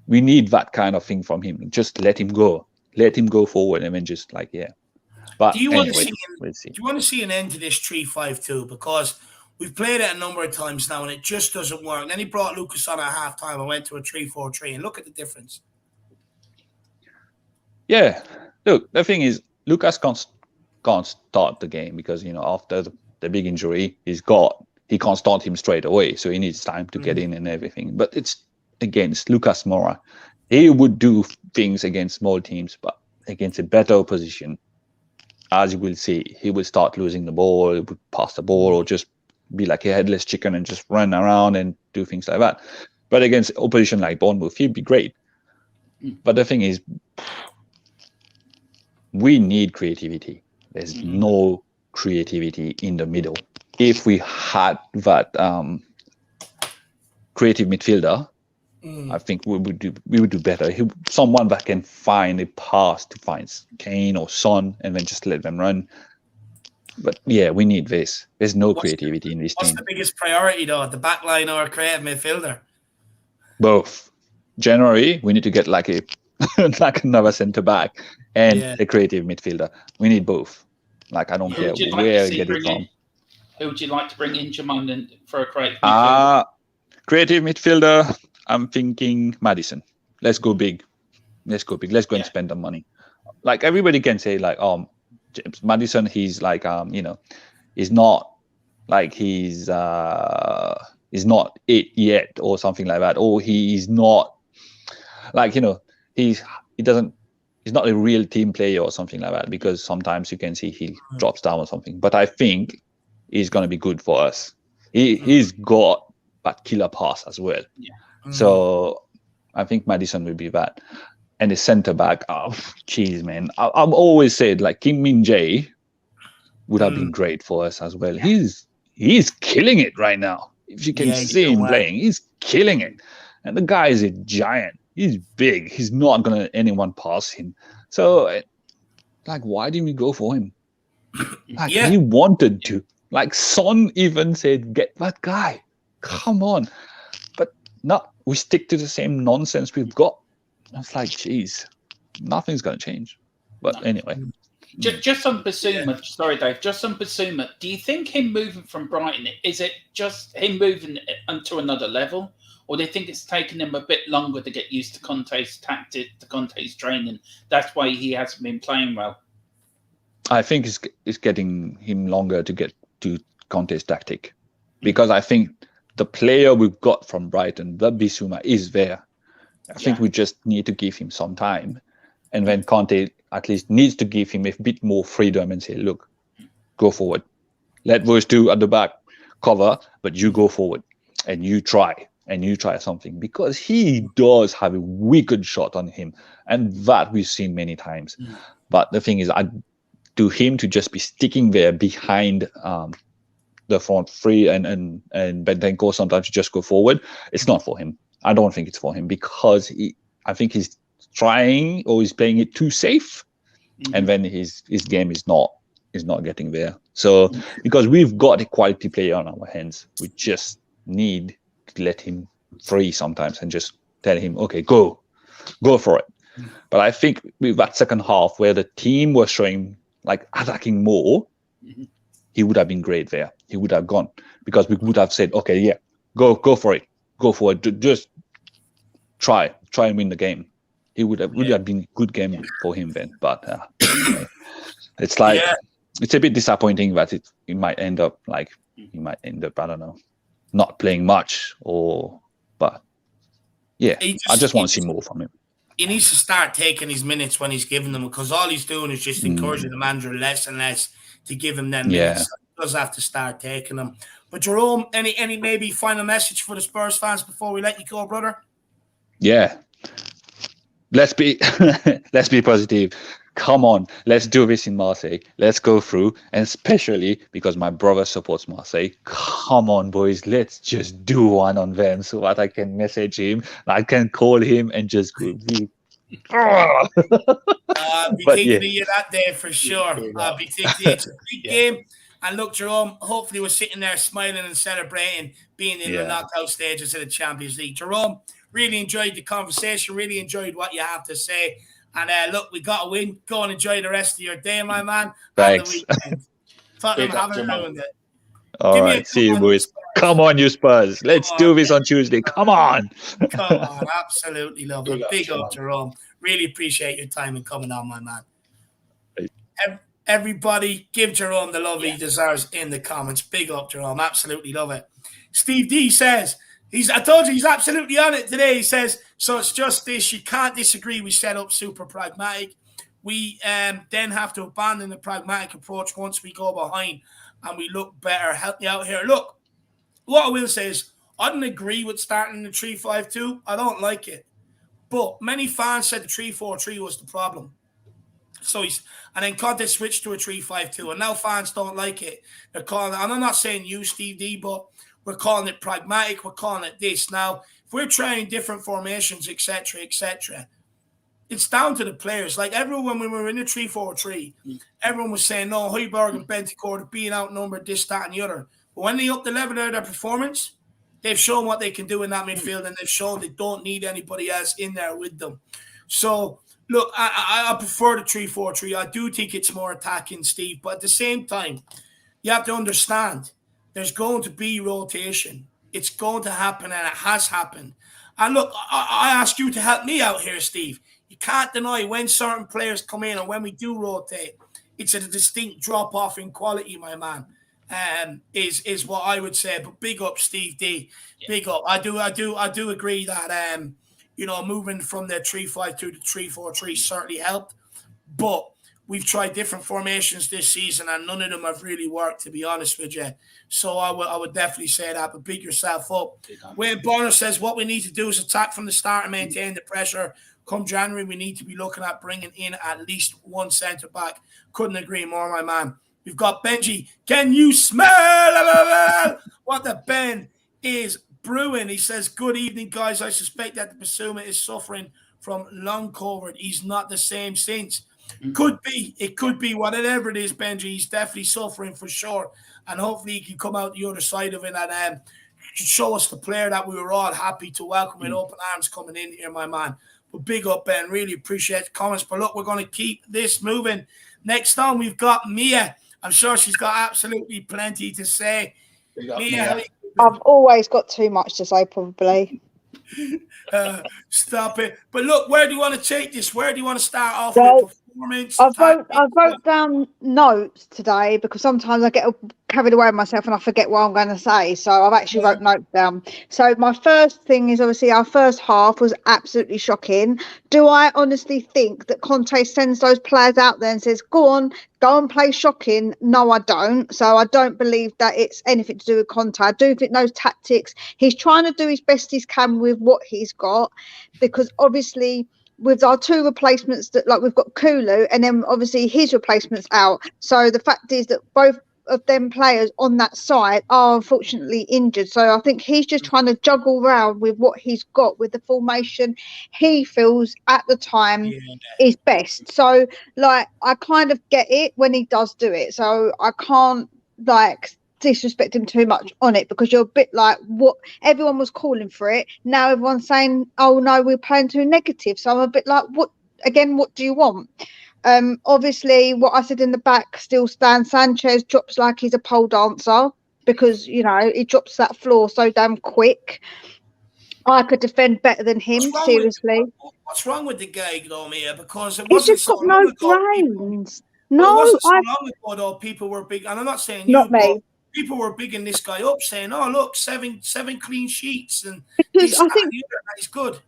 we need, that kind of thing from him. Just let him go. Let him go forward, and then just But do you want to see an end to this 3-5-2? Because we've played it a number of times now, and it just doesn't work. And then he brought Lucas on at halftime and went to a 3-4-3, and look at the difference. Yeah, look, the thing is, Lucas can't start the game because after the big injury he can't start him straight away, so he needs time to get in and everything. But it's against Lucas Moura. He would do things against small teams, but against a better opposition, as you will see, he will start losing the ball, he would pass the ball, or just be like a headless chicken and just run around and do things like that. But against opposition like Bournemouth, he'd be great. But the thing is, we need creativity. There's no creativity in the middle. If we had that creative midfielder, I think we would do better. Someone that can find a pass to find Kane or Son and then just let them run. But yeah, we need this. There's no creativity in this team. What's the biggest priority though? The back line or a creative midfielder? Both. Generally, we need to get like another centre back and a creative midfielder. We need both. Like, I don't care where you get it from. Who would you like to bring in, Jamon, for a creative midfielder? Creative midfielder, I'm thinking Maddison. Let's go big. Let's go and spend the money. Like, everybody can say, like, James Maddison, he's like, he's not like he's not it yet or something like that. Or he's not like, he's not a real team player or something like that, because sometimes you can see he drops down or something. But I think he's going to be good for us. He's got that killer pass as well. Yeah. So I think Maddison will be that. And the centre back, man. I've always said like Kim Min-jae would have been great for us as well. He's killing it right now. If you can see him playing, he's killing it. And the guy is a giant. He's big. He's not going to let anyone pass him. So, like, why didn't we go for him? Like, he wanted to. Like Son even said, get that guy. Come on. But no, we stick to the same nonsense we've got. It's like, geez, nothing's going to change. But anyway. Just on Bissouma, sorry, Dave, just on Bissouma, do you think him moving from Brighton, is it just him moving onto another level? Or do you think it's taken him a bit longer to get used to Conte's tactic, to Conte's training? That's why he hasn't been playing well. I think it's getting him longer to get to Conte's tactic. Because I think the player we've got from Brighton, the Bissouma, is there. I think we just need to give him some time. And then Conte at least needs to give him a bit more freedom and say, look, go forward. Let those two at the back cover, but you go forward and you try something, because he does have a wicked shot on him, and that we've seen many times. But the thing is, to him to just be sticking there behind the front three and Bentancur sometimes just go forward, it's not for him. I don't think it's for him, because I think he's trying, or he's playing it too safe, and then his game is not getting there. So because we've got a quality player on our hands, we just need to let him free sometimes and just tell him, okay, go for it. But I think with that second half where the team was showing like attacking more, he would have been great there. He would have gone, because we would have said, okay, yeah, go for it, just try and win the game. It would have been a good game for him then. But anyway, it's like it's a bit disappointing that it might end up like I don't know, not playing much, but I just want to see more from him. He needs to start taking his minutes when he's giving them, because all he's doing is just encouraging the manager less and less to give him them minutes. So he does have to start taking them. But Jerome, any maybe final message for the Spurs fans before we let you go, brother? Yeah. Let's be positive. Come on, let's do this in Marseille. Let's go through, and especially because my brother supports Marseille. Come on, boys, let's just do one on them so that I can message him, I can call him, and just go. I'll be thinking of you that day for sure. I'll be thinking it's a big game. And look, Jerome, hopefully we're sitting there smiling and celebrating being in the knockout stages of the Champions League. Jerome, really enjoyed the conversation, really enjoyed what you have to say. And look, we got to win. Go and enjoy the rest of your day, my man. Thanks. And the weekend. Tottenham haven't ruined it. All right, see you, boys. Come on, you Spurs. Let's do this on Tuesday. Come on. Come on, absolutely love it. Big up, Jerome. Really appreciate your time and coming on, my man. Everybody, give Jerome the love he deserves in the comments. Big up, Jerome. Absolutely love it. Steve D says, I told you he's absolutely on it today. He says, so it's just this. You can't disagree. We set up super pragmatic. We then have to abandon the pragmatic approach once we go behind and we look better. Help me out here. Look, what I will say is I don't agree with starting the 3-5-2. I don't like it. But many fans said the 3-4-3 was the problem. And then Conte switched to a 3-5-2, and now fans don't like it. They're calling it, and I'm not saying you, Steve D, but we're calling it pragmatic. We're calling it this. Now, if we're trying different formations, etc., it's down to the players. Like everyone, when we were in the 3-4-3, everyone was saying, no, Højbjerg and Bentancur are being outnumbered, this, that, and the other. But when they up the level of their performance, they've shown what they can do in that midfield, and they've shown they don't need anybody else in there with them. So, look, I prefer the 3-4-3. I do think it's more attacking, Steve. But at the same time, you have to understand there's going to be rotation. It's going to happen, and it has happened. And look, I ask you to help me out here, Steve. You can't deny when certain players come in and when we do rotate, it's a distinct drop-off in quality, my man, is what I would say. But big up, Steve D. Big up. I do agree that moving from the 3-5-2 to 3-4-3 certainly helped. But we've tried different formations this season, and none of them have really worked, to be honest with you. So I would definitely say that, but big yourself up. Wayne Bonner says what we need to do is attack from the start and maintain the pressure. Come January, we need to be looking at bringing in at least one centre-back. Couldn't agree more, my man. We've got Benji. Can you smell what the Ben is brewing? He says, good evening, guys. I suspect that the Bissouma is suffering from long COVID. He's not the same since. Could be. It could be. Whatever it is, Benji, he's definitely suffering for sure. And hopefully he can come out the other side of it and show us the player that we were all happy to welcome with open arms coming in here, my man. But big up, Ben. Really appreciate the comments. But look, we're going to keep this moving. Next on, we've got Mia. I'm sure she's got absolutely plenty to say. Mia. I've always got too much to say, probably. Stop it. But look, where do you want to take this? Where do you want to start off with? Performance? I wrote down notes today because sometimes I get carried away with myself and I forget what I'm going to say. So I've actually wrote notes down. So my first thing is obviously our first half was absolutely shocking. Do I honestly think that Conte sends those players out there and says, go and play shocking? No, I don't. So I don't believe that it's anything to do with Conte. I do think those tactics, he's trying to do his best he can with what he's got, because obviously with our two replacements, that like we've got Kulu and then obviously his replacements out. So the fact is that both of them players on that side are unfortunately injured. So I think he's just trying to juggle around with what he's got with the formation he feels at the time is best. So like I kind of get it when he does do it. So I can't like disrespect him too much on it, because you're a bit like, what everyone was calling for it, now everyone's saying, oh no, we're playing too negative. So I'm a bit like, what do you want? Obviously what I said in the back still stands. Sanchez drops like he's a pole dancer, because you know he drops that floor so damn quick. I could defend better than him, seriously. What's wrong with the guy though, Mia? Because he's just got no brains. No, it wasn't so long ago though people were big, and I'm not saying not me. People were bigging this guy up, saying, "Oh, look, seven clean sheets, and because I think he's good."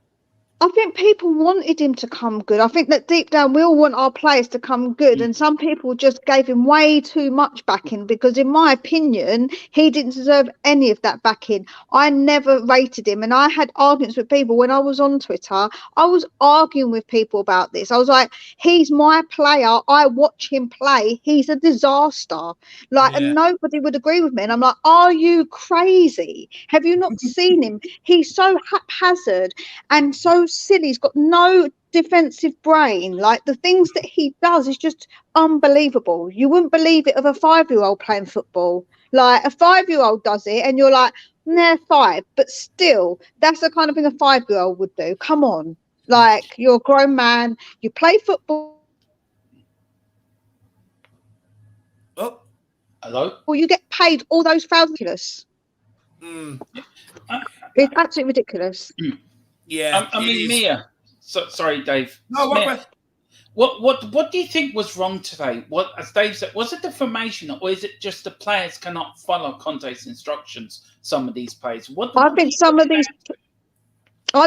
I think people wanted him to come good. I think that deep down we all want our players to come good, and some people just gave him way too much backing, because in my opinion he didn't deserve any of that backing. I never rated him, and I had arguments with people when I was on Twitter. I was arguing with people about this. I was like, he's my player, I watch him play, he's a disaster, like and nobody would agree with me, and I'm like, are you crazy? Have you not seen him? He's so haphazard and so silly. He's got no defensive brain. Like the things that he does is just unbelievable. You wouldn't believe it of a 5-year-old playing football. Like a 5-year-old does it and you're like, they're 5, but still that's the kind of thing a 5-year-old would do. Come on, like you're a grown man, you play football. Oh, hello. Well, you get paid all those ridiculous. It's absolutely ridiculous. Yeah, I mean, Mia. Sorry, Dave. No, Mia, what do you think was wrong today? What, as Dave said, was it the formation, or is it just the players cannot follow Conte's instructions? Some of these players. I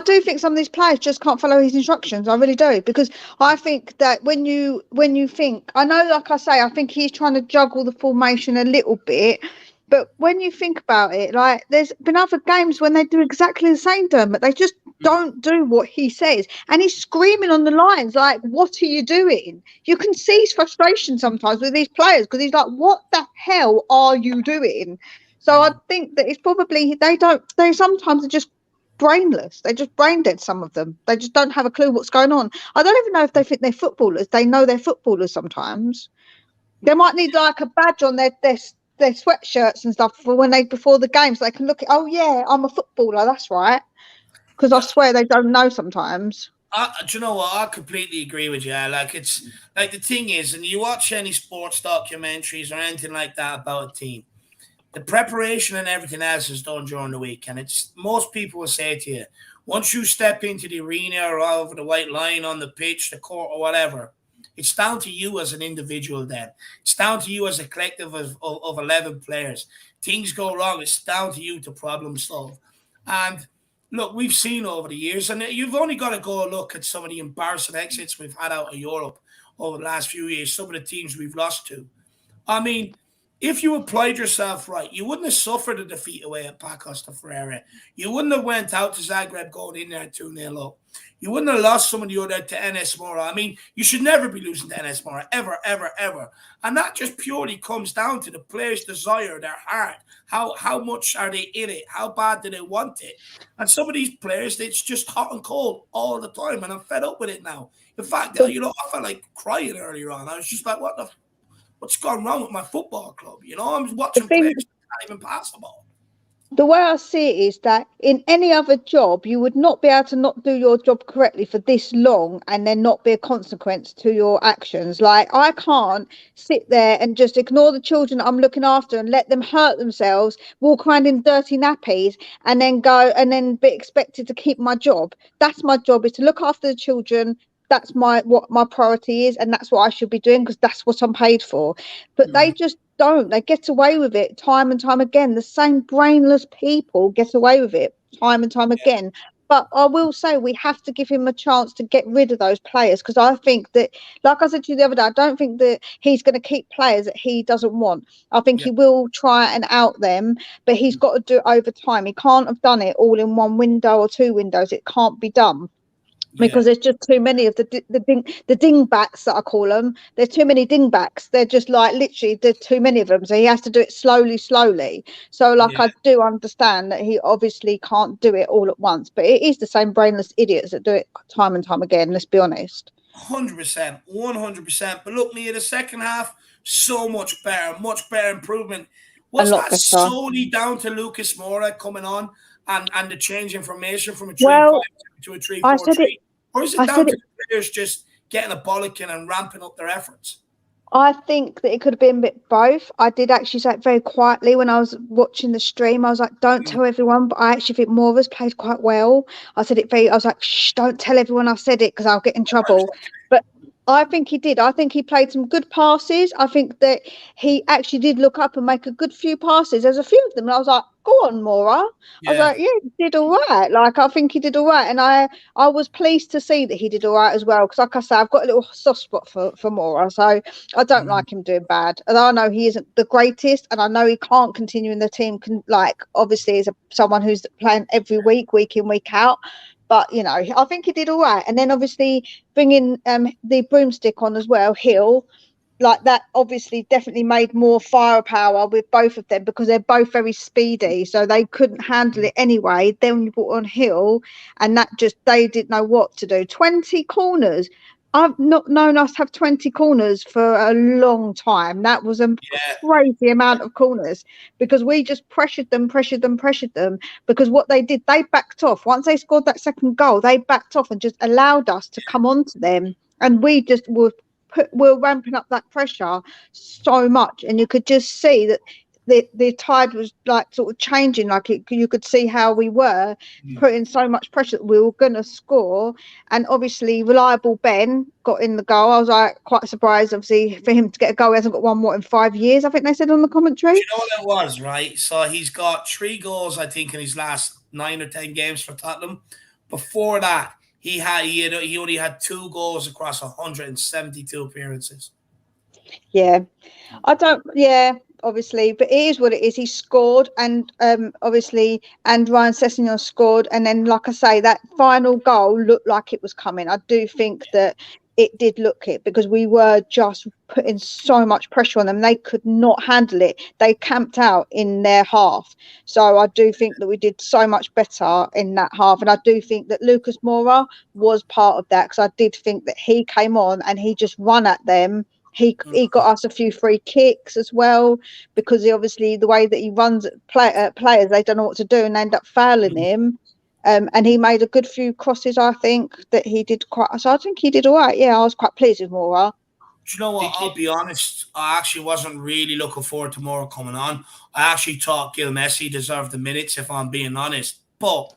do think some of these players just can't follow his instructions. I really do, because I think that when you think, I know, like I say, I think he's trying to juggle the formation a little bit. But when you think about it, like there's been other games when they do exactly the same to him, but they just don't do what he says. And he's screaming on the lines like, what are you doing? You can see his frustration sometimes with these players, because he's like, what the hell are you doing? So I think that it's probably, they sometimes are just brainless. They're just brain dead, some of them. They just don't have a clue what's going on. I don't even know if they think they're footballers. They know they're footballers sometimes. They might need like a badge on their sweatshirts and stuff for when before the game, so they can look at, oh yeah, I'm a footballer, that's right. Because I swear they don't know sometimes. Do you know what? I completely agree with you. Like it's like the thing is, and you watch any sports documentaries or anything like that about a team, the preparation and everything else is done during the week, and it's most people will say to you, once you step into the arena or over the white line on the pitch, the court or whatever, it's down to you as an individual then. It's down to you as a collective of 11 players. Things go wrong, it's down to you to problem solve. And look, we've seen over the years, and you've only got to go look at some of the embarrassing exits we've had out of Europe over the last few years, some of the teams we've lost to. I mean, if you applied yourself right, you wouldn't have suffered a defeat away at Pacos de Ferreira. You wouldn't have went out to Zagreb going in there 2-0 up. You wouldn't have lost some of the other to NS Mora. I mean, you should never be losing to NS Mora, ever, ever, ever. And that just purely comes down to the players' desire, their heart. How much are they in it? How bad do they want it? And some of these players, it's just hot and cold all the time, and I'm fed up with it now. The fact that, I felt like crying earlier on. I was just like, what's gone wrong with my football club? I'm watching players that can't even pass the ball. The way I see it is that in any other job, you would not be able to not do your job correctly for this long and then not be a consequence to your actions. Like, I can't sit there and just ignore the children I'm looking after and let them hurt themselves, walk around in dirty nappies, and then go and then be expected to keep my job. That's my job, is to look after the children. That's what my priority is, and that's what I should be doing, because that's what I'm paid for. But they just don't. They get away with it time and time again. The same brainless people get away with it time and time again. But I will say, we have to give him a chance to get rid of those players, because I think that, like I said to you the other day, I don't think that he's going to keep players that he doesn't want. I think he will try and out them, but he's got to do it over time. He can't have done it all in one window or two windows. It can't be done. Because there's just too many of the dingbats that I call them. There's too many dingbats. They're just like, literally, there's too many of them. So he has to do it slowly. So I do understand that he obviously can't do it all at once. But it is the same brainless idiots that do it time and time again. Let's be honest. 100%, 100%. But look, Mia, the second half, so much better improvement. Was that solely down to Lucas Moura coming on and the change in formation from a 3-5 to a 3-4-3? Or is it down to the players just getting a bollocking and ramping up their efforts? I think that it could have been a bit both. I did actually say it very quietly when I was watching the stream. I was like, don't tell everyone, but I actually think Moura's played quite well. I was like, shh, don't tell everyone I said it, because I'll get in trouble. But I think he did. I think he played some good passes. I think that he actually did look up and make a good few passes. There's a few of them, and I was like, go on, Moura. I was like, yeah, he did all right. Like, I think he did all right. And I was pleased to see that he did all right as well, because, like I say, I've got a little soft spot for Moura. So I don't like him doing bad. And I know he isn't the greatest, and I know he can't continue in the team, obviously, as someone who's playing every week in, week out. But, I think he did all right. And then, obviously, bringing the broomstick on as well, Hill, like that obviously definitely made more firepower with both of them, because they're both very speedy, so they couldn't handle it anyway. Then you brought on Hill, and they didn't know what to do. 20 corners. I've not known us have 20 corners for a long time. That was a crazy amount of corners, because we just pressured them, because what they did, they backed off. Once they scored that second goal, they backed off and just allowed us to come on to them, and we just we're ramping up that pressure so much, and you could just see that the tide was like sort of changing. Like, you could see how we were putting so much pressure that we were going to score. And obviously, reliable Ben got in the goal. I was like quite surprised, obviously, for him to get a goal. He hasn't got one more in 5 years, I think they said on the commentary. Do you know what it was, right? So he's got 3 goals, I think, in his last 9 or 10 games for Tottenham. Before that, he only had 2 goals across 172 appearances. Obviously, but it is what it is. He scored, and obviously, and Ryan Sessegnon scored, and then, like I say, that final goal looked like it was coming. I do think that it did look it, because we were just putting so much pressure on them. They could not handle it. They camped out in their half. So I do think that we did so much better in that half. And I do think that Lucas Moura was part of that, because I did think that he came on and he just run at them. He got us a few free kicks as well, because obviously the way that he runs at players, they don't know what to do and they end up fouling him. And he made a good few crosses, I think, that he did so I think he did all right. Yeah, I was quite pleased with Moura. Do you know what? I'll be honest. I actually wasn't really looking forward to Moura coming on. I actually thought Gil Messi deserved the minutes, if I'm being honest. But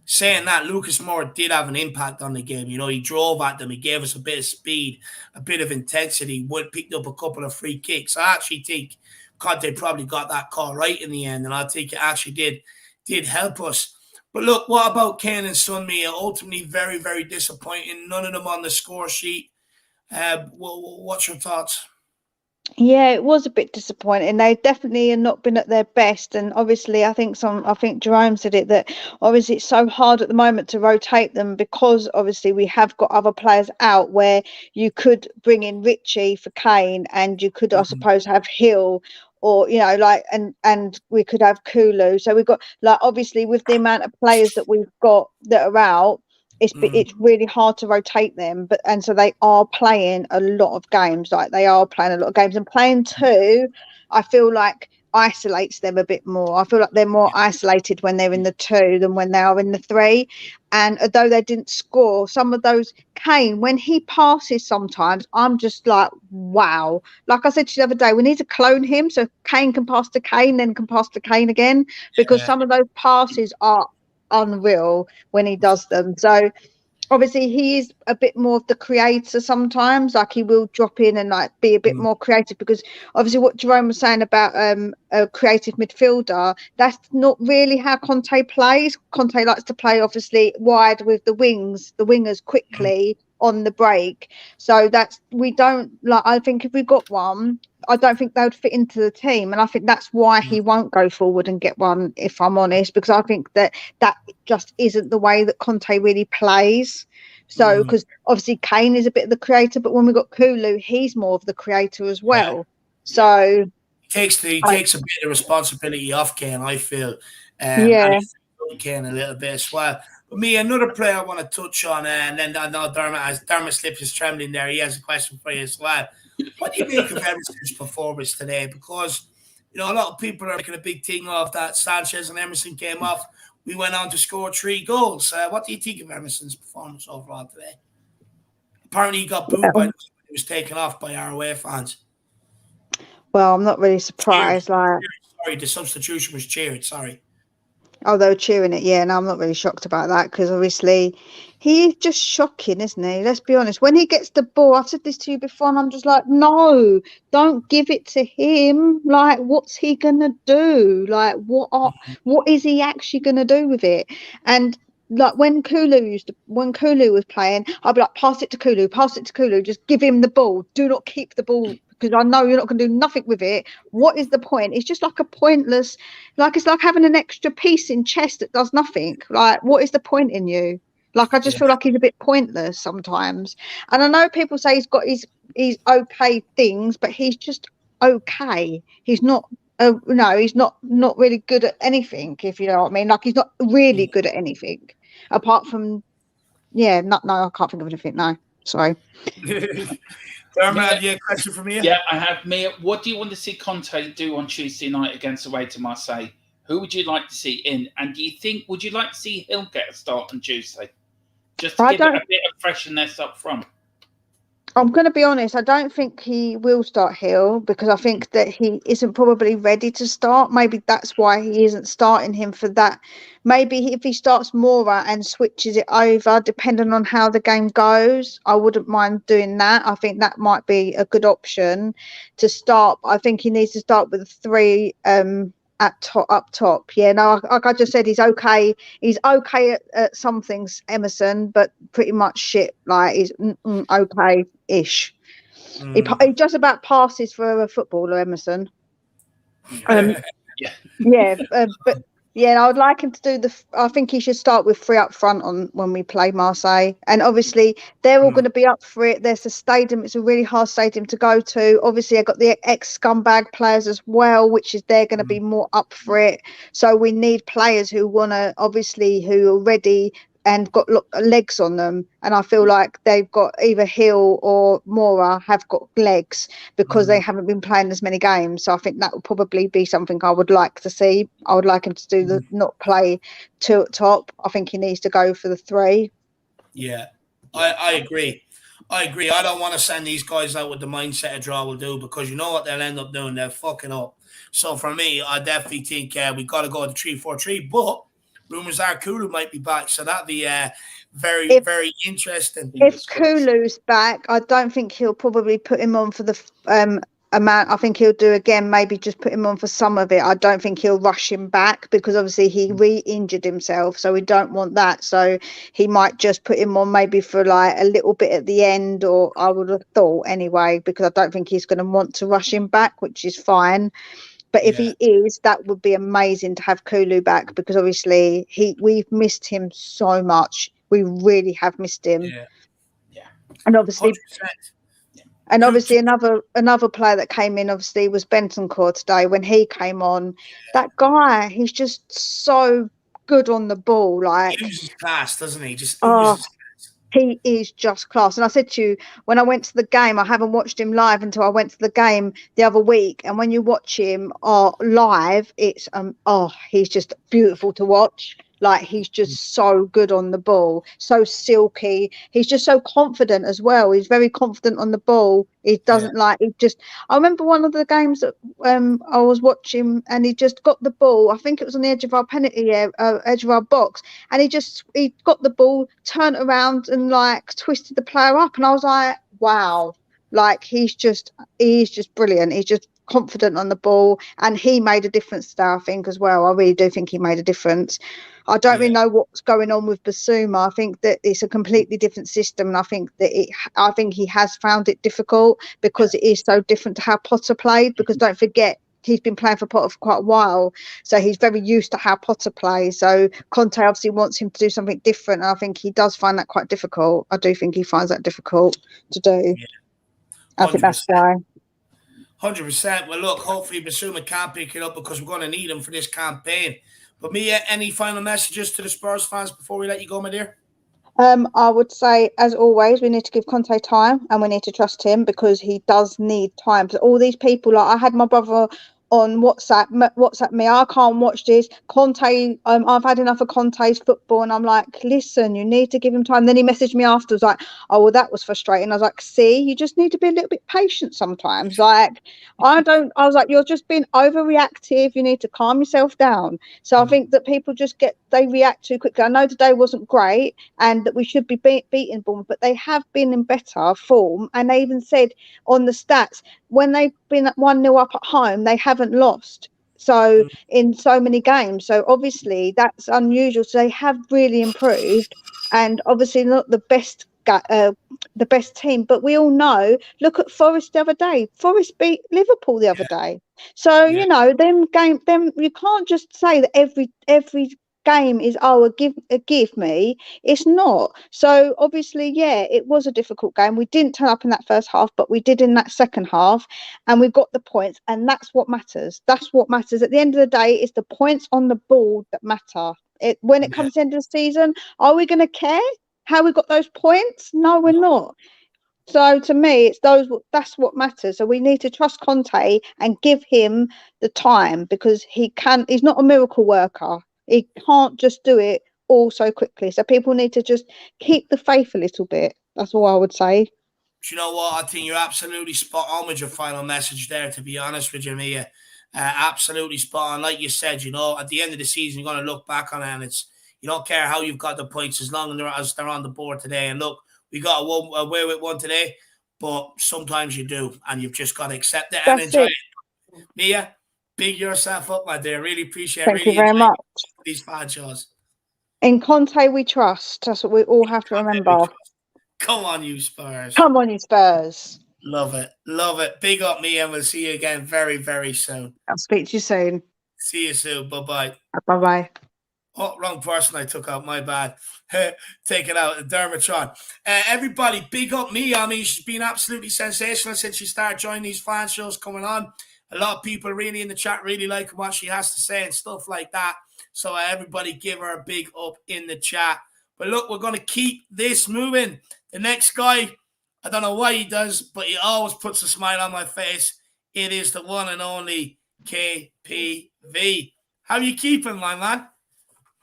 saying that, Lucas Moura did have an impact on the game. He drove at them. He gave us a bit of speed, a bit of intensity. Picked up a couple of free kicks. I actually think Conte probably got that call right in the end, and I think it actually did help us. But look, what about Kane and Son, Mia? Ultimately, very, very disappointing. None of them on the score sheet. What's your thoughts? Yeah, it was a bit disappointing. They definitely have not been at their best, and obviously, I think Jerome said it, that obviously it's so hard at the moment to rotate them, because obviously we have got other players out, where you could bring in Richie for Kane, and you could, I suppose, have Hill, or and we could have Kulu. So we've got, obviously, with the amount of players that we've got that are out, it's really hard to rotate them, and so they are playing a lot of games. Like they are playing a lot of games, and playing two, I feel like isolates them a bit more. I feel like they're more isolated when they're in the two than when they are in the three. And although they didn't score, some of those, Kane, when he passes sometimes, I'm just like, wow. Like I said to you the other day, we need to clone him so Kane can pass to Kane, then can pass to Kane again, because some of those passes are unreal when he does them. So obviously he is a bit more of the creator sometimes. Like he will drop in and like be a bit more creative, because obviously what Jerome was saying about a creative midfielder, that's not really how Conte plays. Conte likes to play obviously wide with the wingers quickly on the break. So that's, we don't like, I think if we got one, I don't think they would fit into the team, and I think that's why he won't go forward and get one, if I'm honest, because I think that just isn't the way that Conte really plays. So because obviously Kane is a bit of the creator, but when we got Kulu, he's more of the creator as well. So he takes a bit of responsibility off Kane, I feel. And Kane a little bit as well. But me, another player I want to touch on, and then I know Dermot slips his trembling there. He has a question for you as well. What do you make of Emerson's performance today? Because, you know, a lot of people are making a big thing of that Sanchez and Emerson came off. We went on to score 3 goals. What do you think of Emerson's performance overall today? Apparently he got booed by he was taken off by our away fans. Well, I'm not really surprised. Sorry, the substitution was cheered. Sorry. Oh, they were cheering it. Yeah, no, I'm not really shocked about that, because obviously he's just shocking, isn't he? Let's be honest. When he gets the ball, I've said this to you before, and I'm just like, no, don't give it to him. Like, what's he gonna do? Like, what is he actually gonna do with it? And like when Kulu was playing, I'd be like, pass it to Kulu, just give him the ball. Do not keep the ball, because I know you're not going to do nothing with it. What is the point? It's just like a pointless, like it's like having an extra piece in chess that does nothing. Like, what is the point in you? Like, I just feel like he's a bit pointless sometimes. And I know people say he's got his okay things, but he's just okay. He's not. No, he's not really good at anything, if you know what I mean. Like, he's not really good at anything apart from, no, I can't think of anything. No, sorry. Dermot, question for me? Yeah, I have. Mia, what do you want to see Conte do on Tuesday night against away to Marseille? Who would you like to see in? And would you like to see Hill get a start on Tuesday? Just to give it a bit of freshness up front. I'm going to be honest, I don't think he will start Hill, because I think that he isn't probably ready to start. Maybe that's why he isn't starting him for that. Maybe if he starts Mora and switches it over, depending on how the game goes, I wouldn't mind doing that. I think that might be a good option to start. I think he needs to start with 3 up top. Yeah, no, like I just said, he's okay. He's okay at some things, Emerson, but pretty much shit. Like, he's okay-ish. He just about passes for a footballer, Emerson. But I would like him to do I think he should start with 3 up front when we play Marseille. And obviously they're all going to be up for it. There's a stadium, it's a really hard stadium to go to. Obviously I've got the ex-scumbag players as well, which is they're going to be more up for it. So we need players who want to, obviously, who are ready and got legs on them. And I feel like they've got either Hill or Mora have got legs, because they haven't been playing as many games. So I think that would probably be something I would like to see. I would like him to do not play 2 at top. I think he needs to go for the 3. Yeah, I agree. I don't want to send these guys out with the mindset a draw will do, because you know what they'll end up doing? They're fucking up. So for me, I definitely think we got to go to 3-4-3, but rumours are Kulu might be back, so that'd be very, very interesting. If Kulu's back, I don't think he'll probably put him on for the amount. I think he'll do again, maybe just put him on for some of it. I don't think he'll rush him back, because obviously he re-injured himself, so we don't want that. So he might just put him on maybe for like a little bit at the end, or I would have thought anyway, because I don't think he's going to want to rush him back, which is fine. But if he is, that would be amazing to have Kulu back, because obviously we've missed him so much. We really have missed him. Yeah. And obviously 100%. And obviously another player that came in obviously was Bentancur today. When he came on, that guy, he's just so good on the ball. Like, he uses class, doesn't he? Just oh, uses class. He is just class. And I said to you, when I went to the game, I haven't watched him live until I went to the game the other week. And when you watch him live, it's he's just beautiful to watch. Like, he's just so good on the ball, so silky. He's just so confident as well. He's very confident on the ball. He doesn't I remember one of the games that I was watching, and he just got the ball. I think it was on the edge of our penalty edge of our box, and he got the ball, turned around, and like twisted the player up. And I was like, wow, like he's just brilliant. He's just confident on the ball, and he made a difference today, I think, as well. I really do think he made a difference. I don't really know what's going on with Bissouma. I think that it's a completely different system, and I think he has found it difficult because it is so different to how Potter played. Because don't forget, he's been playing for Potter for quite a while, so he's very used to how Potter plays. So Conte obviously wants him to do something different, and I think he does find that quite difficult. I do think he finds that difficult to do. Yeah. I think that's why. 100%. Well, look, hopefully Bissouma can't pick it up because we're going to need him for this campaign. But Mia, any final messages to the Spurs fans before we let you go, my dear? I would say, as always, we need to give Conte time, and we need to trust him because he does need time. So all these people, like I had my brother on WhatsApp me, I can't watch this. Conte, I've had enough of Conte's football, and I'm like, listen, you need to give him time. Then he messaged me afterwards like, oh, well, that was frustrating. I was like, see, you just need to be a little bit patient sometimes. Like, I was like, you're just being overreactive. You need to calm yourself down. So I think that people they react too quickly. I know today wasn't great and that we should be beating Bournemouth, but they have been in better form. And they even said on the stats, when they've been at 1-0 up at home, they haven't lost in so many games. So obviously that's unusual. So they have really improved, and obviously not the best team, but we all know, look at Forest the other day. Forest beat Liverpool the other day. So you know, them you can't just say that every game is give me. It's not. So obviously, it was a difficult game. We didn't turn up in that first half, but we did in that second half, and we got the points, and that's what matters. That's what matters at the end of the day. It's the points on the board that matter. When it comes to the end of the season, are we going to care how we got those points? No, we're not. So to me, that's what matters. So we need to trust Conte and give him the time, because he's not a miracle worker. He can't just do it all so quickly. So people need to just keep the faith a little bit. That's all I would say. Do you know what? I think you're absolutely spot on with your final message there, to be honest with you, Mia. Absolutely spot on. Like you said, you know, at the end of the season, you're going to look back on it, and you don't care how you've got the points as long as they're on the board today. And look, we got away with one today, but sometimes you do, and you've just got to accept it and enjoy it. Mia, big yourself up, my dear. Really appreciate it. Thank you very much. These fan shows. In Conte, we trust. That's what we all have to remember. Come on, you Spurs. Come on, you Spurs. Love it. Love it. Big up, Mia, and we'll see you again very, very soon. I'll speak to you soon. See you soon. Bye-bye. Bye-bye. Oh, wrong person I took out. My bad. Take it out. Dermatron. Everybody, big up Mia. I mean, she's been absolutely sensational since she started joining these fan shows coming on. A lot of people really in the chat really like what she has to say and stuff like that. So everybody give her a big up in the chat. But look, we're going to keep this moving. The next guy, I don't know why he does, but he always puts a smile on my face. It is the one and only KPV. How are you keeping, my man?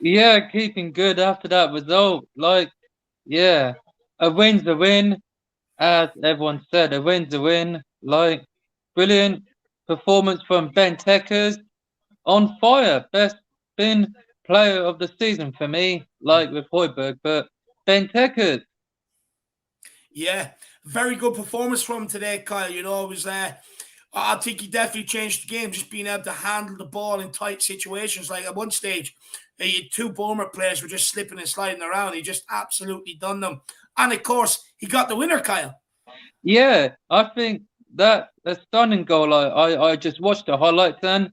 Yeah, keeping good after that result. A win's a win. As everyone said, a win's a win. Brilliant performance from Bentancur. On fire. Best spin player of the season for me, with Højbjerg, but Bentancur. Yeah, very good performance from him today, Kyle. You know, it was I think he definitely changed the game, just being able to handle the ball in tight situations. Like at one stage, two Bournemouth players were just slipping and sliding around. He just absolutely done them. And of course, he got the winner, Kyle. Yeah, I think that a stunning goal. I just watched the highlights, and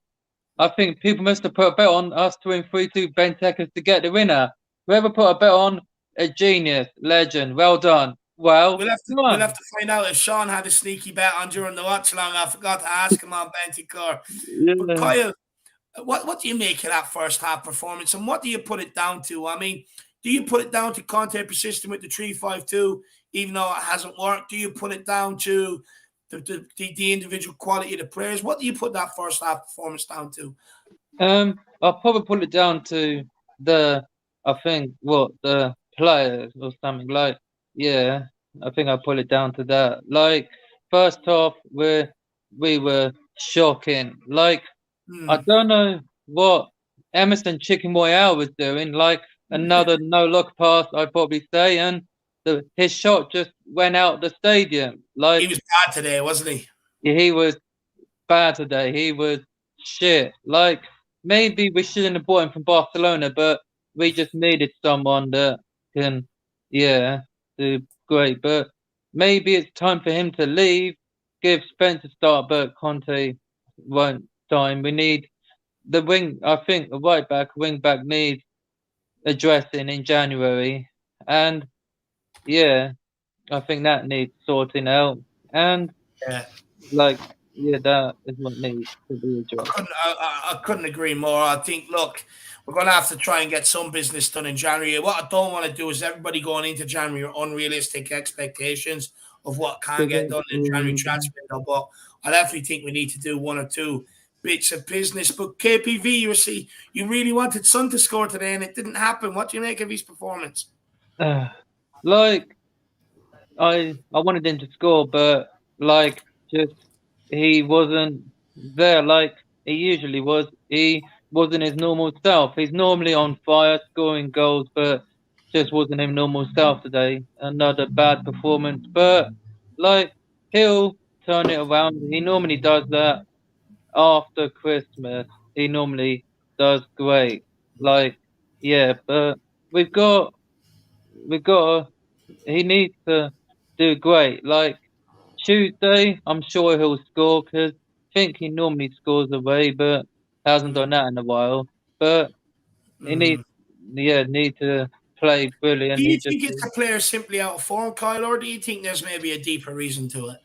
I think people must have put a bet on us to win 3-2 Bentancur to get the winner. Whoever put a bet on, a genius, legend. Well done. Well, we'll have to find out if Sean had a sneaky bet on during the watch along. I forgot to ask him on Bentancur. Yeah. But Kyle, What do you make of that first half performance, and what do you put it down to? I mean, do you put it down to Conte persisting with the 3-5-2, even though it hasn't worked? Do you put it down to the individual quality of the players? What do you put that first half performance down to? I'll probably put it down to the players or something like. Yeah, I think I'll put it down to that. Like first half, we were shocking. Like I don't know what Emerson Chicken Royale was doing. Like another no look pass, I'd probably say, and his shot just went out the stadium. Like he was bad today, wasn't he? He was bad today. He was shit. Like maybe we shouldn't have bought him from Barcelona, but we just needed someone that can, do great. But maybe it's time for him to leave. Give Spence a start, but Conte won't time. We need the wing. I think the wing back needs addressing in January, and I think that needs sorting out. And that is what needs to be addressed. I couldn't agree more. I think, look, we're going to have to try and get some business done in January. What I don't want to do is everybody going into January unrealistic expectations of what can get done in January transfer window. But I definitely think we need to do one or two bits of business. But KPV, you really wanted Son to score today and it didn't happen. What do you make of his performance? Like, I wanted him to score, but he wasn't there like he usually was. He wasn't his normal self. He's normally on fire, scoring goals, but just wasn't his normal self today. Another bad performance, but he'll turn it around. He normally does that after Christmas. He normally does great. But we've got he needs to do great. Like Tuesday, I'm sure he'll score because I think he normally scores away, but hasn't done that in a while. But he needs to play brilliant. Do you think it's a player simply out of form, Kyle, or do you think there's maybe a deeper reason to it?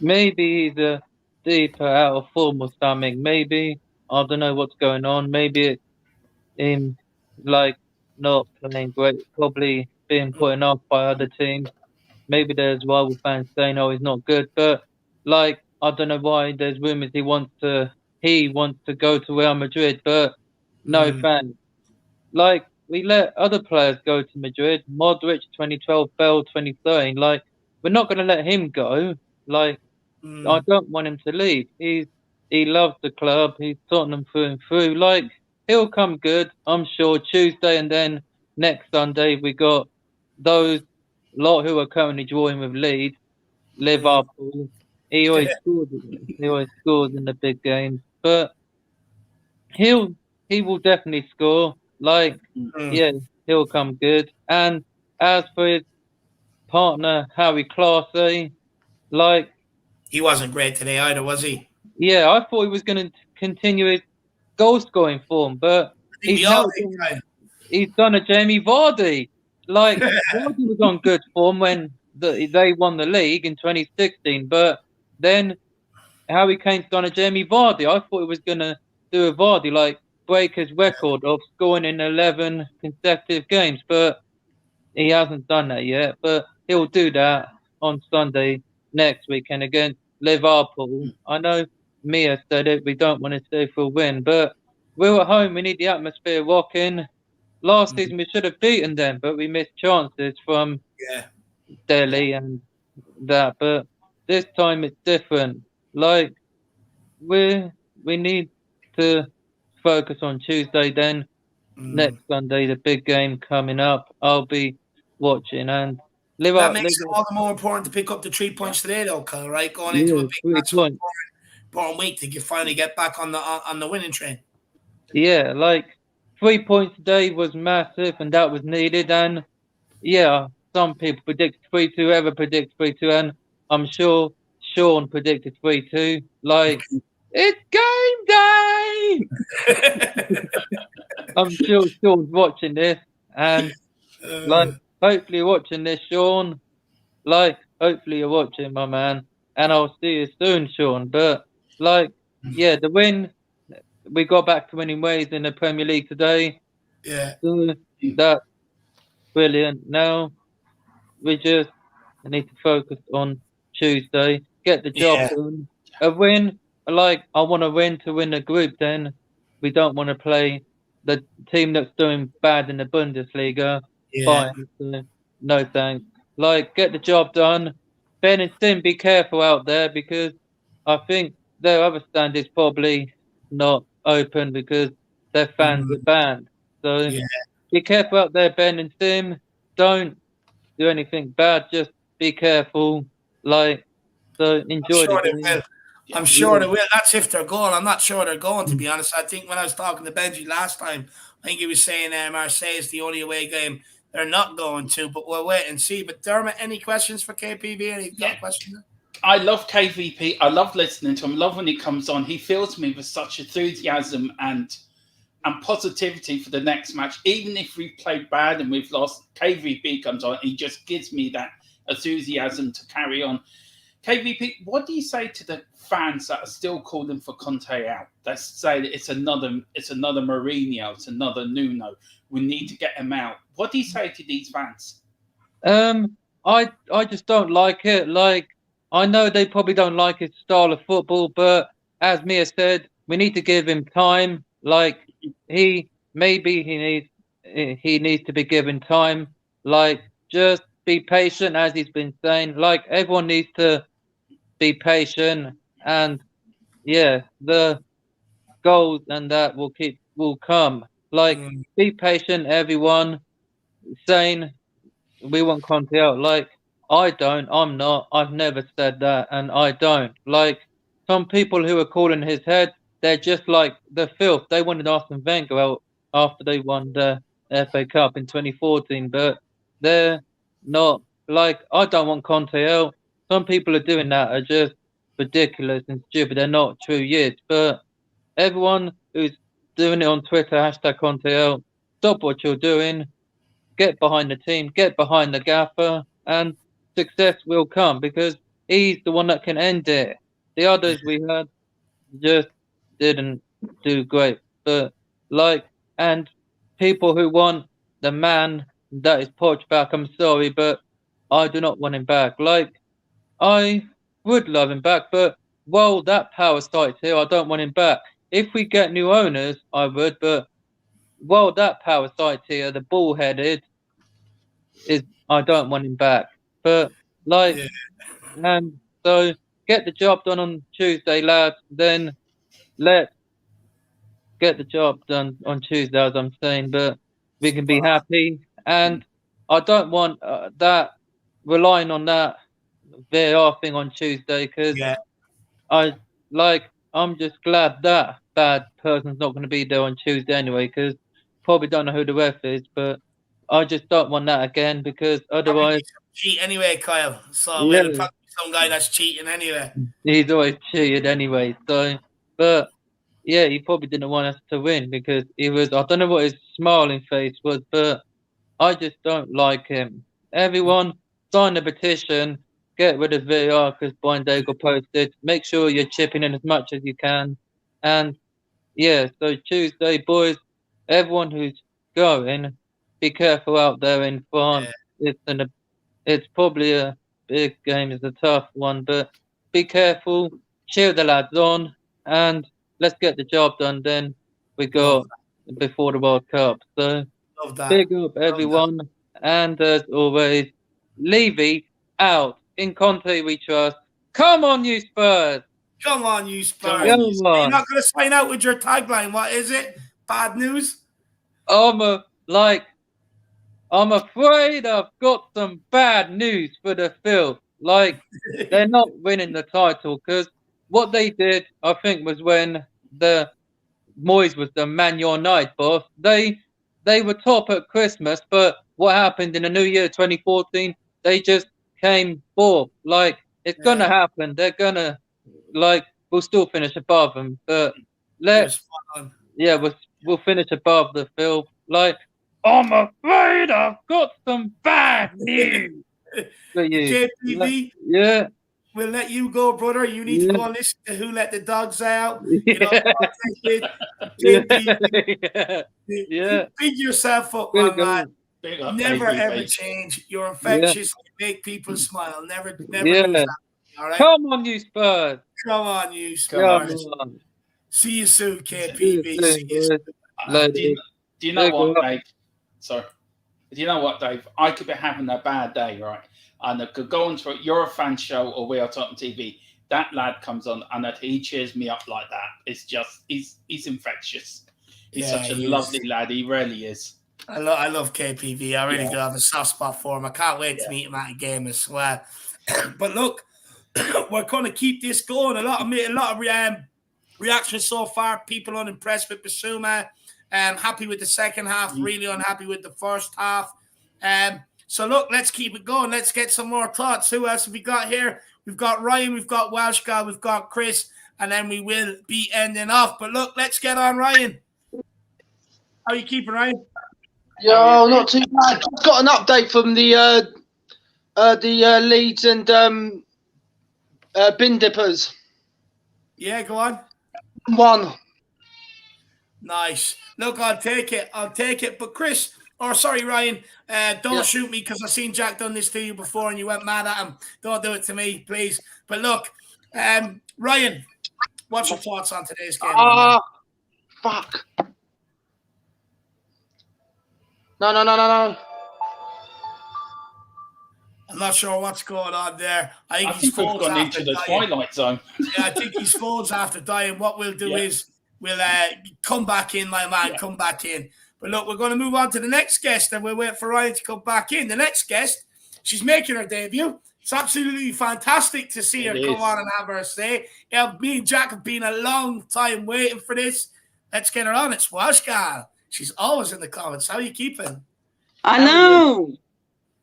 Maybe he's a deeper out of form or something. Maybe I don't know what's going on. Maybe it's him not playing great, probably being put off by other teams. Maybe there's rival fans saying, "Oh, he's not good," but I don't know why there's rumors he wants to go to Real Madrid, but no fans. We let other players go to Madrid. Modric 2012, Bell 2013. We're not going to let him go. I don't want him to leave. He loves the club. He's Tottenham through and through. He'll come good, I'm sure. Tuesday and then next Sunday we got those lot who are currently drawing with Leeds, Liverpool. He always scores. He always scores in the big games, but he will definitely score. He'll come good. And as for his partner Harry Classy, he wasn't great today either, was he? Yeah, I thought he was going to continue his goal scoring form, but he's done a Jamie Vardy. Vardy was on good form when they won the league in 2016, but then Harry Kane's done a Jamie Vardy. I thought he was going to do a Vardy, break his record of scoring in 11 consecutive games, but he hasn't done that yet. But he'll do that on Sunday next weekend against Liverpool. I know Mia said it, we don't want to stay for a win, but we're at home, we need the atmosphere rocking. Last season we should have beaten them, but we missed chances from Delhi and that. But this time it's different. We need to focus on Tuesday, then next Sunday, the big game coming up. I'll be watching, and that makes it all the more important to pick up the 3 points today, though, Kyle. Right, going into a big match, important week to finally get back on the winning train. Yeah, 3 points today was massive, and that was needed. And some people predict 3-2. Ever predict 3-2, and I'm sure Sean predicted 3-2. It's game day. I'm sure Sean's watching this, and hopefully you're watching this, Sean. Hopefully you're watching, my man, and I'll see you soon, Sean. But the win we got back to winning ways in the Premier League today. Yeah. So that's brilliant. Now we just need to focus on Tuesday, get the job done. A win, like I want to win the group. Then we don't want to play the team that's doing bad in the Bundesliga. Yeah. Fine, so no thanks. Like get the job done. Ben and Sim, be careful out there because I think their other stand is probably not open because their fans are banned. So be careful out there, Ben and Sim. Don't do anything bad. Just be careful. Like, so enjoy the game. I'm sure they will. That's if they're going. I'm not sure they're going, to be honest. I think when I was talking to Benji last time, I think he was saying Marseille is the only away game they're not going to, but we'll wait and see. But Dermot, any questions for KPV? Any questions? I love KVP. I love listening to him. I love when he comes on. He fills me with such enthusiasm and positivity for the next match. Even if we've played bad and we've lost, KVP comes on. He just gives me that enthusiasm to carry on. KVP, what do you say to the fans that are still calling for Conte out? That say that it's another Mourinho, it's another Nuno. We need to get him out. What do you say to these fans? I just don't like it. Like, I know they probably don't like his style of football, but as Mia said, we need to give him time. Like, he needs to be given time. Like, just be patient, as he's been saying. Like, everyone needs to be patient, and the goals and that will come. Like, be patient, everyone. Saying we want Conte out. Like, I'm not. I've never said that, and I don't. Like, some people who are calling his head, they're just like the filth. They wanted Arsene Wenger out after they won the FA Cup in 2014, but they're not. Like, I don't want Conte out. Some people are doing that are just ridiculous and stupid. They're not true yids. But everyone who's doing it on Twitter, hashtag Conte out, stop what you're doing. Get behind the team, get behind the gaffer, and success will come because he's the one that can end it. The others we had just didn't do great. But and people who want the man that is Poch back, I'm sorry, but I do not want him back. Like, I would love him back, but while that power site's here, I don't want him back. If we get new owners, I would, but while that power site's here, the ball-headed, I don't want him back. But so get the job done on Tuesday, lads. Then let's get the job done on Tuesday, as I'm saying. But we can be happy, and I don't want that relying on that VAR thing on Tuesday because I'm just glad that bad person's not going to be there on Tuesday anyway because probably don't know who the ref is, but I just don't want that again because otherwise cheat anyway, Kyle. So it'll probably be some guy that's cheating anyway. He's always cheated anyway. So, but yeah, he probably didn't want us to win because he was. I don't know what his smiling face was, but I just don't like him. Everyone sign the petition. Get rid of VAR because Brian Daigle posted. Make sure you're chipping in as much as you can, and so Tuesday, boys, everyone who's going, be careful out there in France. It's probably a big game. It's a tough one, but be careful. Cheer the lads on, and let's get the job done. Then we go before the World Cup. So big up everyone, and as always, Levy out. In Conte we trust. Come on, you Spurs! Come on, you Spurs! Come on. You're not going to sign out with your tagline. What is it? Bad news? I'm afraid I've got some bad news for the filth. Like, they're not winning the title because what they did, I think, was when the Moyes was the Man United boss. They were top at Christmas, but what happened in the New Year 2014? They just came fourth. Like, it's gonna happen. They're gonna we'll still finish above them, but we'll finish above the filth. Like, I'm afraid I've got some bad news for you. KPV? we'll let you go, brother. You need to go and listen to Who Let the Dogs Out. You know, big yourself up, my man. Never ever change. You're infectious. You make people smile. Never lose that. All right. Come on, you Spurs. Come on, you Spurs. See you soon, KPV. See you soon. Do you know what, Dave? Sorry. Do you know what, Dave? I could be having a bad day, right? And I could go on to You're a Fan Show or We Are Tottenham TV. That lad comes on and he cheers me up like that. It's just, he's infectious. He's such a lovely lad. He really is. I love KPV. I really do have a soft spot for him. I can't wait to meet him at a game as well. But look, we're going to keep this going. A lot of reactions so far. People unimpressed with Bissouma. Happy with the second half. Really unhappy with the first half. So look, let's keep it going. Let's get some more thoughts. Who else have we got here? We've got Ryan. We've got Welsh Guy. We've got Chris. And then we will be ending off. But look, let's get on, Ryan. How are you keeping, Ryan? Yo, not too bad. Just got an update from the Leeds and bin dippers. Yeah, go on. 1. Nice. Look, I'll take it. But Chris, Ryan, don't shoot me because I've seen Jack done this to you before and you went mad at him. Don't do it to me, please. But look, Ryan, what's your thoughts on today's game? Fuck. No. I'm not sure what's going on there. I think we've gone into the twilight zone. Yeah, I think his phone's after dying. What we'll do is we'll come back in, my man, come back in. But look, we're going to move on to the next guest and we'll wait for Ryan to come back in. The next guest, she's making her debut. It's absolutely fantastic to see her come on and have her say. Yeah, me and Jack have been a long time waiting for this. Let's get her on. It's Welsh Girl. She's always in the comments. How are you keeping? Hello.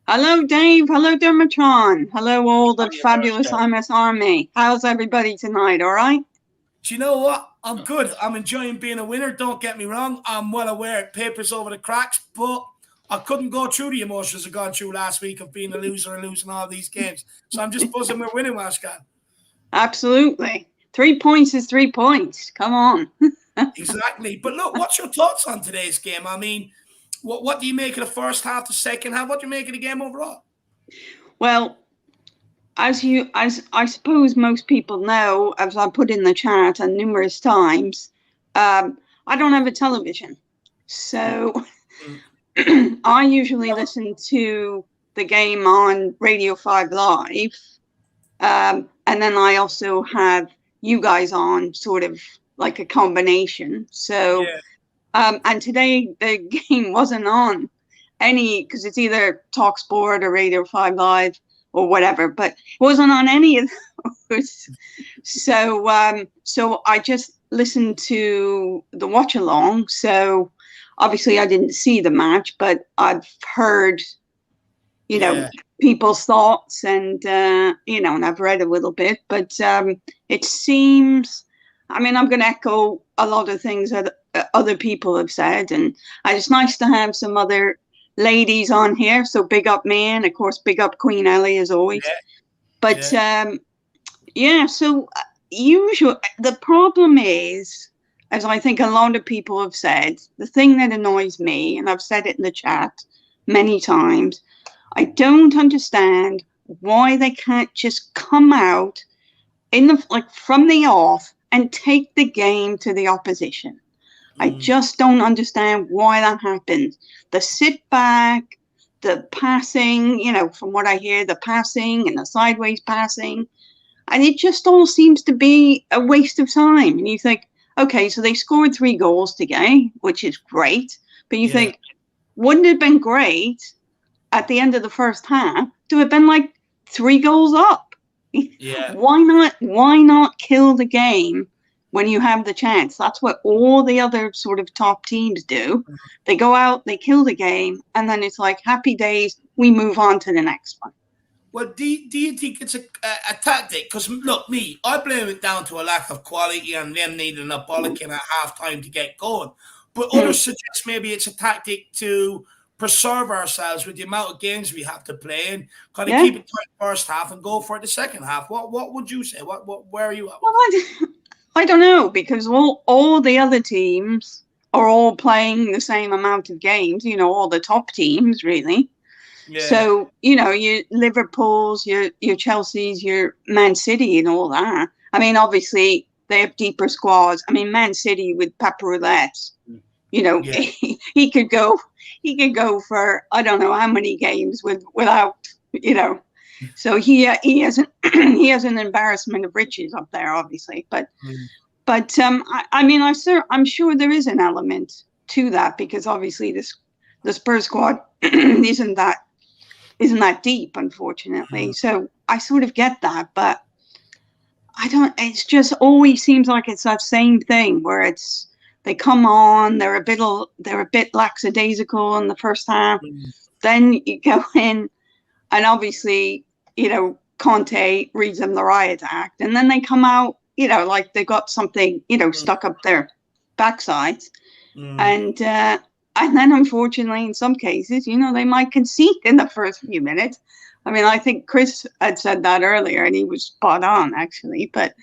Hello, Dave. Hello, Dermatron. Hello, all the fabulous IMS Army. How's everybody tonight? All right? Do you know what? I'm good. I'm enjoying being a winner. Don't get me wrong. I'm well aware it papers over the cracks, but I couldn't go through the emotions I've gone through last week of being a loser and losing all these games. So I'm just buzzing we're winning, Washkan. Absolutely. 3 points is 3 points. Come on. Exactly. But look, what's your thoughts on today's game? I mean, what do you make of the first half, the second half? What do you make of the game overall? Well, as I suppose most people know, as I put in the chat and numerous times, I don't have a television. So I usually listen to the game on Radio 5 Live. And then I also have you guys on sort of like a combination. So, and today the game wasn't on any, because it's either Talk Sport or Radio 5 Live or whatever, but it wasn't on any of those. So, so I just listened to the watch along. So obviously I didn't see the match, but I've heard, you know, people's thoughts and, you know, and I've read a little bit, but it seems, I mean, I'm going to echo a lot of things that other people have said, and it's nice to have some other ladies on here. So big up me, and of course, big up Queen Ellie as always. But so usually the problem is, as I think a lot of people have said, the thing that annoys me, and I've said it in the chat many times, I don't understand why they can't just come out in the from the off and take the game to the opposition. I just don't understand why that happens. The sit back, the passing, you know, from what I hear, the passing and the sideways passing, and it just all seems to be a waste of time. And you think, okay, so they scored 3 goals today, which is great, but you think, wouldn't it have been great at the end of the first half to have been like 3 goals up? Why not kill the game when you have the chance? That's what all the other sort of top teams do. They go out, they kill the game, and then it's like happy days, we move on to the next one. Well, do you think it's a tactic? Because look, I blame it down to a lack of quality and them needing a bollocking at halftime to get going. But others suggest maybe it's a tactic to preserve ourselves with the amount of games we have to play and kind of keep it tight first half and go for the second half. What would you say? Where are you at? Well, I don't know, because all the other teams are all playing the same amount of games, you know, all the top teams really. Yeah. So, you know, your Liverpool's, your Chelsea's, your Man City and all that. I mean, obviously they have deeper squads. I mean, Man City with Pep Roulette, you know, he could go for I don't know how many games without, you know. So he has an embarrassment of riches up there, obviously. But I mean, I'm sure there is an element to that, because obviously the Spurs squad isn't that deep, unfortunately. So I sort of get that, but I don't. It's just always seems like it's that same thing where they come on, they're a bit lackadaisical in the first half, then you go in, and obviously, you know, Conte reads them the riot act, and then they come out, you know, like they got something, you know, stuck up their backsides, and then unfortunately, in some cases, you know, they might concede in the first few minutes. I mean, I think Chris had said that earlier, and he was spot on, actually. But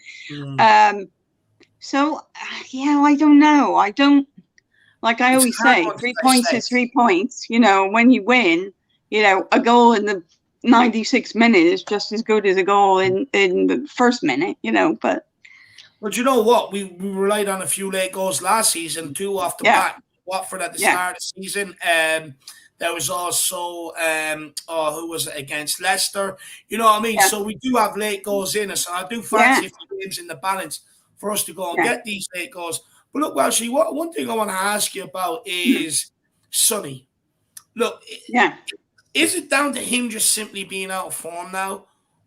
so yeah, I don't know. I don't, like I always say, 3 points is 3 points. You know, when you win, you know, a goal in the 96th minute is just as good as a goal in the first minute, you know. But you know what? We relied on a few late goals last season, 2 off the bat. Watford at the start of the season. There was also who was it against Leicester? You know what I mean? So we do have late goals in us, and I do fancy a few games in the balance for us to go and get these late goals. But look, Welshie, one thing I want to ask you about is Sonny. Look, is it down to him just simply being out of form now,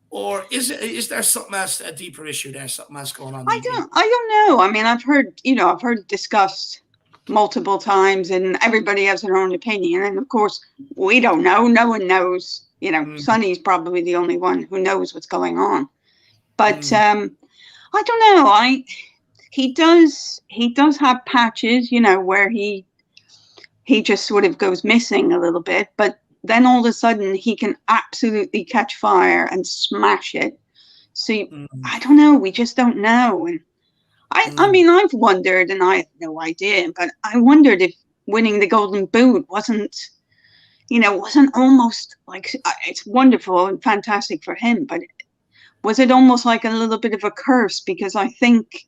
or is there something else, a deeper issue there, something else going on? I don't know. I mean, I've heard discussed multiple times, and everybody has their own opinion, and of course we don't know. No one knows. You know, Sonny's probably the only one who knows what's going on. But I don't know. He does have patches, you know, where he just sort of goes missing a little bit, but then all of a sudden he can absolutely catch fire and smash it. So I don't know. We just don't know. And I mean, I've wondered, and I have no idea, but I wondered if winning the Golden Boot wasn't almost like, it's wonderful and fantastic for him, but was it almost like a little bit of a curse? Because I think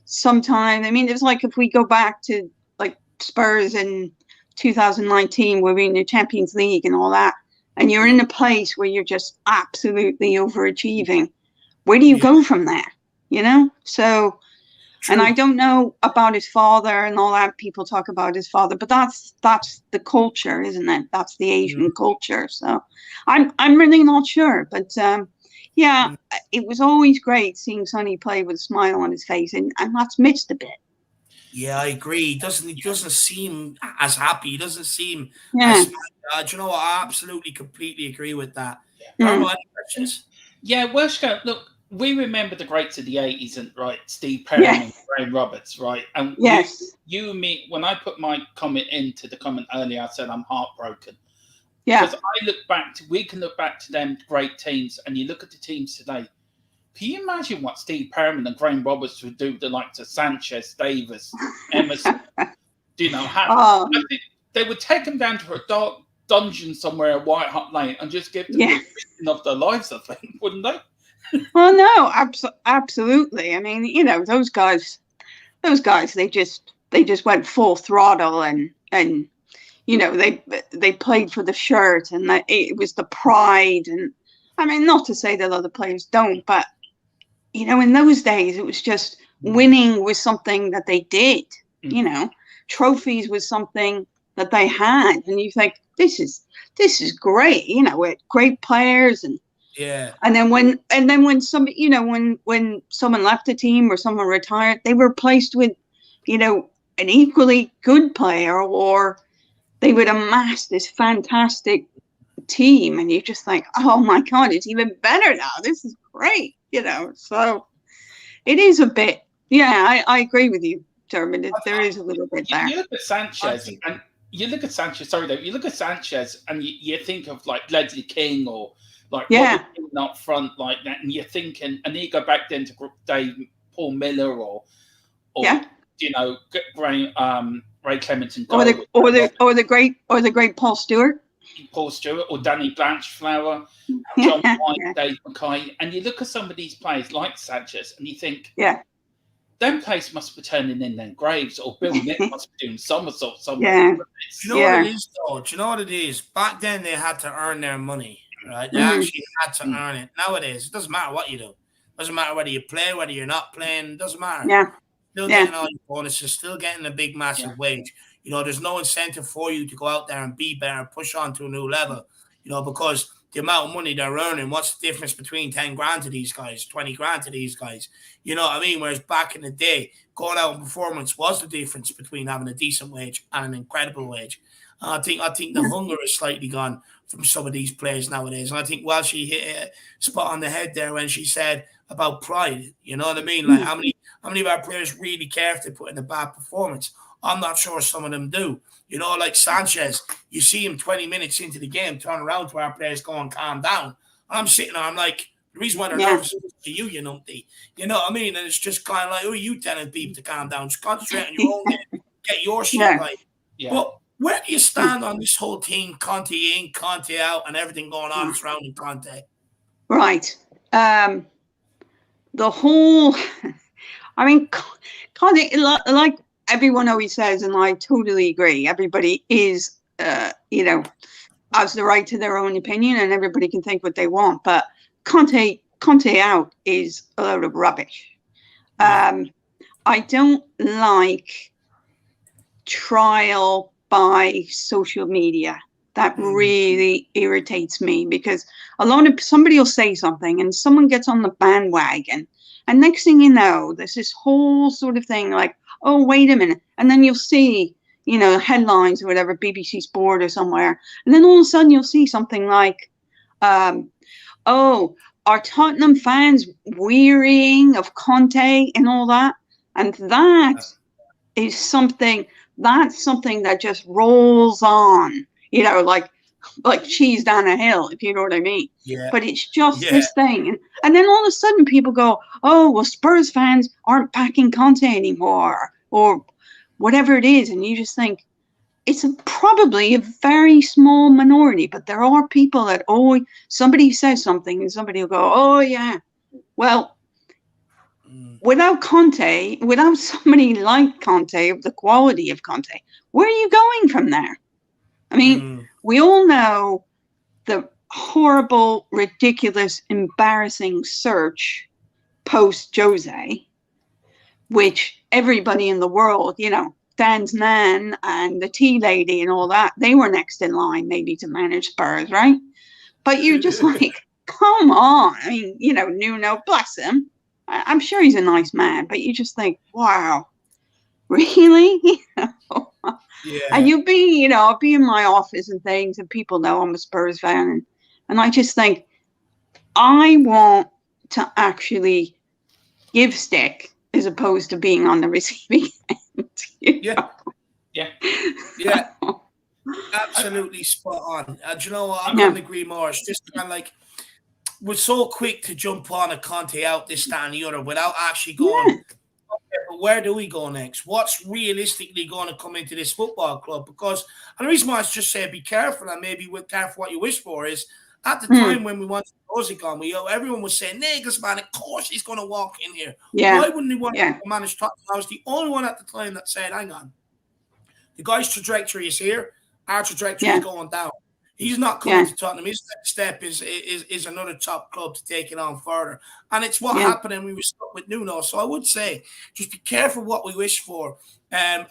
sometimes, I mean, it's like if we go back to like Spurs in 2019, where we're in the Champions League and all that, and you're in a place where you're just absolutely overachieving, where do you go from there? You know? So, and I don't know about his father and all that. People talk about his father, but that's the culture, isn't it? That's the Asian culture. So I'm really not sure, but it was always great seeing Sonny play with a smile on his face, and that's missed a bit. Yeah, I agree. He doesn't seem as happy. He doesn't seem as do you know what? I absolutely, completely agree with that. Any questions? Yeah, Welshka, look, we remember the greats of the 80s, and right, Steve Perryman and Graham Roberts, right? And you and me, when I put my comment into the comment earlier, I said I'm heartbroken. Yeah. Because we can look back to them great teams, and you look at the teams today. Can you imagine what Steve Perryman and Graham Roberts would do to the likes of Sanchez, Davis, Emerson? Do you know how? I think they would take them down to a dark dungeon somewhere at White Hart Lane and just give them the reason of their lives, I think, wouldn't they? Well, no, absolutely. I mean, you know, those guys, they just went full throttle, and you know, they played for the shirt, and it was the pride. And I mean, not to say that other players don't, but you know, in those days, it was just winning was something that they did. You know, trophies was something that they had, and you think this is great. You know, with great players and. Yeah. And then when somebody, you know, when someone left the team or someone retired, they were replaced with, you know, an equally good player, or they would amass this fantastic team, and you just think, oh my God, it's even better now. This is great, you know. So it is a bit, I agree with you, Dermot. There is a little bit there. You look at Sanchez, and you look at Sanchez. Sorry, though. You look at Sanchez, and you think of like Ledley King or like Robbie Keane up front like that, and you're thinking, and then you go back then to Paul Miller or you know, Ray Clements and or the great Paul Stewart. Paul Stewart or Danny Blanchflower, John White, Dave Mackay, and you look at some of these players like Sanchez, and you think, them players must be turning in their graves, or Bill Nick must be doing somersaults somewhere. Do you know what it is, though? Do you know what it is? Back then, they had to earn their money, right? They actually had to earn it. Nowadays, it doesn't matter what you do. It doesn't matter whether you play, whether you're not playing. It doesn't matter. Yeah. Still getting all your bonuses, still getting a big, massive wage. You know, there's no incentive for you to go out there and be better and push on to a new level, you know, because the amount of money they're earning, what's the difference between 10 grand to these guys, 20 grand to these guys? You know what I mean? Whereas back in the day, going out in performance was the difference between having a decent wage and an incredible wage. I think the hunger is slightly gone from some of these players nowadays. And I think while she hit a spot on the head there when she said about pride, you know what I mean? Like how many of our players really care if they put in a bad performance? I'm not sure some of them do. You know, like Sanchez, you see him 20 minutes into the game, turn around to our players going, calm down. I'm sitting there, I'm like, the reason why they're nervous is to you, you numpty. You know what I mean? And it's just kind of like, who are you telling people to calm down? Just concentrate on your own game, get your shit right. Yeah. But where do you stand on this whole team, Conte in, Conte out, and everything going on surrounding Conte? Right. The whole, I mean, Conte, like everyone always says, and I totally agree, everybody is, you know, has the right to their own opinion and everybody can think what they want. But Conte out is a load of rubbish. I don't like trial by social media. That really irritates me because somebody will say something and someone gets on the bandwagon, and next thing you know, there's this whole sort of thing like, oh, wait a minute. And then you'll see, you know, headlines or whatever, BBC Sport or somewhere. And then all of a sudden you'll see something like, oh, are Tottenham fans wearying of Conte and all that? And that is something, that's something that just rolls on, you know, like cheese down a hill, if you know what I mean. Yeah. But it's just this thing. And then all of a sudden people go, oh, well, Spurs fans aren't backing Conte anymore or whatever it is. And you just think it's probably a very small minority, but there are people that, oh, somebody says something and somebody will go, oh, yeah. Well, without Conte, without somebody like Conte, of the quality of Conte, where are you going from there? I mean, we all know the horrible, ridiculous, embarrassing search post Jose, which everybody in the world, you know, Dan's nan and the tea lady and all that, they were next in line maybe to manage Spurs, right? But you're just like, come on. I mean, you know, Nuno, bless him. I'm sure he's a nice man, but you just think, wow, really? You know? Yeah. And I'll be in my office and things, and people know I'm a Spurs fan, and I just think I want to actually give stick as opposed to being on the receiving end. Yeah. Absolutely spot on. Do you know what? I couldn't agree more. It's just kind of like we're so quick to jump on a Conte out, this, that, and the other without actually going. Okay, but where do we go next? What's realistically going to come into this football club? Because and the reason why I just say be careful and maybe be careful what you wish for is at the time when we wanted Jose gone, everyone was saying, Nagelsmann, of course he's going to walk in here. Yeah. Why wouldn't he want to manage Tottenham? I was the only one at the time that said, hang on, the guy's trajectory is here. Our trajectory is going down. He's not coming to Tottenham. His next step is another top club to take it on further. And it's what happened and we were stuck with Nuno. So I would say just be careful what we wish for. And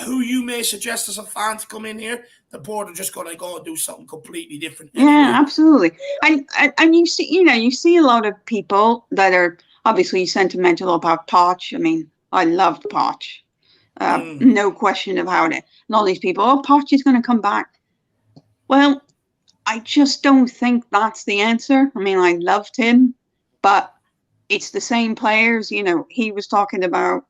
who you may suggest as a fan to come in here, the board are just going to go and do something completely different. Anyway. Yeah, absolutely. And you see a lot of people that are obviously sentimental about Poch. I mean, I loved Poch. No question about it. And all these people, oh, Poch is going to come back. Well, I just don't think that's the answer. I mean, I loved him, but it's the same players. You know, he was talking about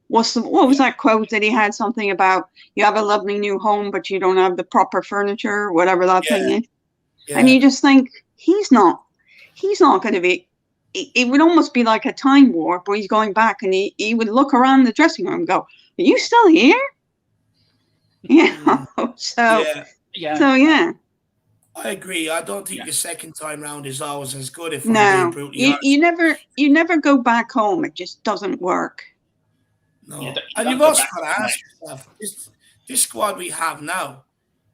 what was that quote that he had? Something about you have a lovely new home, but you don't have the proper furniture, whatever that thing is. Yeah. And you just think he's not going to be. It would almost be like a time warp where he's going back, and he would look around the dressing room and go, "Are you still here?" Yeah. So yeah. I agree. I don't think the second time round is always as good. If no, I'm being brutally honest. You never go back home. It just doesn't work. No, and you've also got to ask yourself: this squad we have now,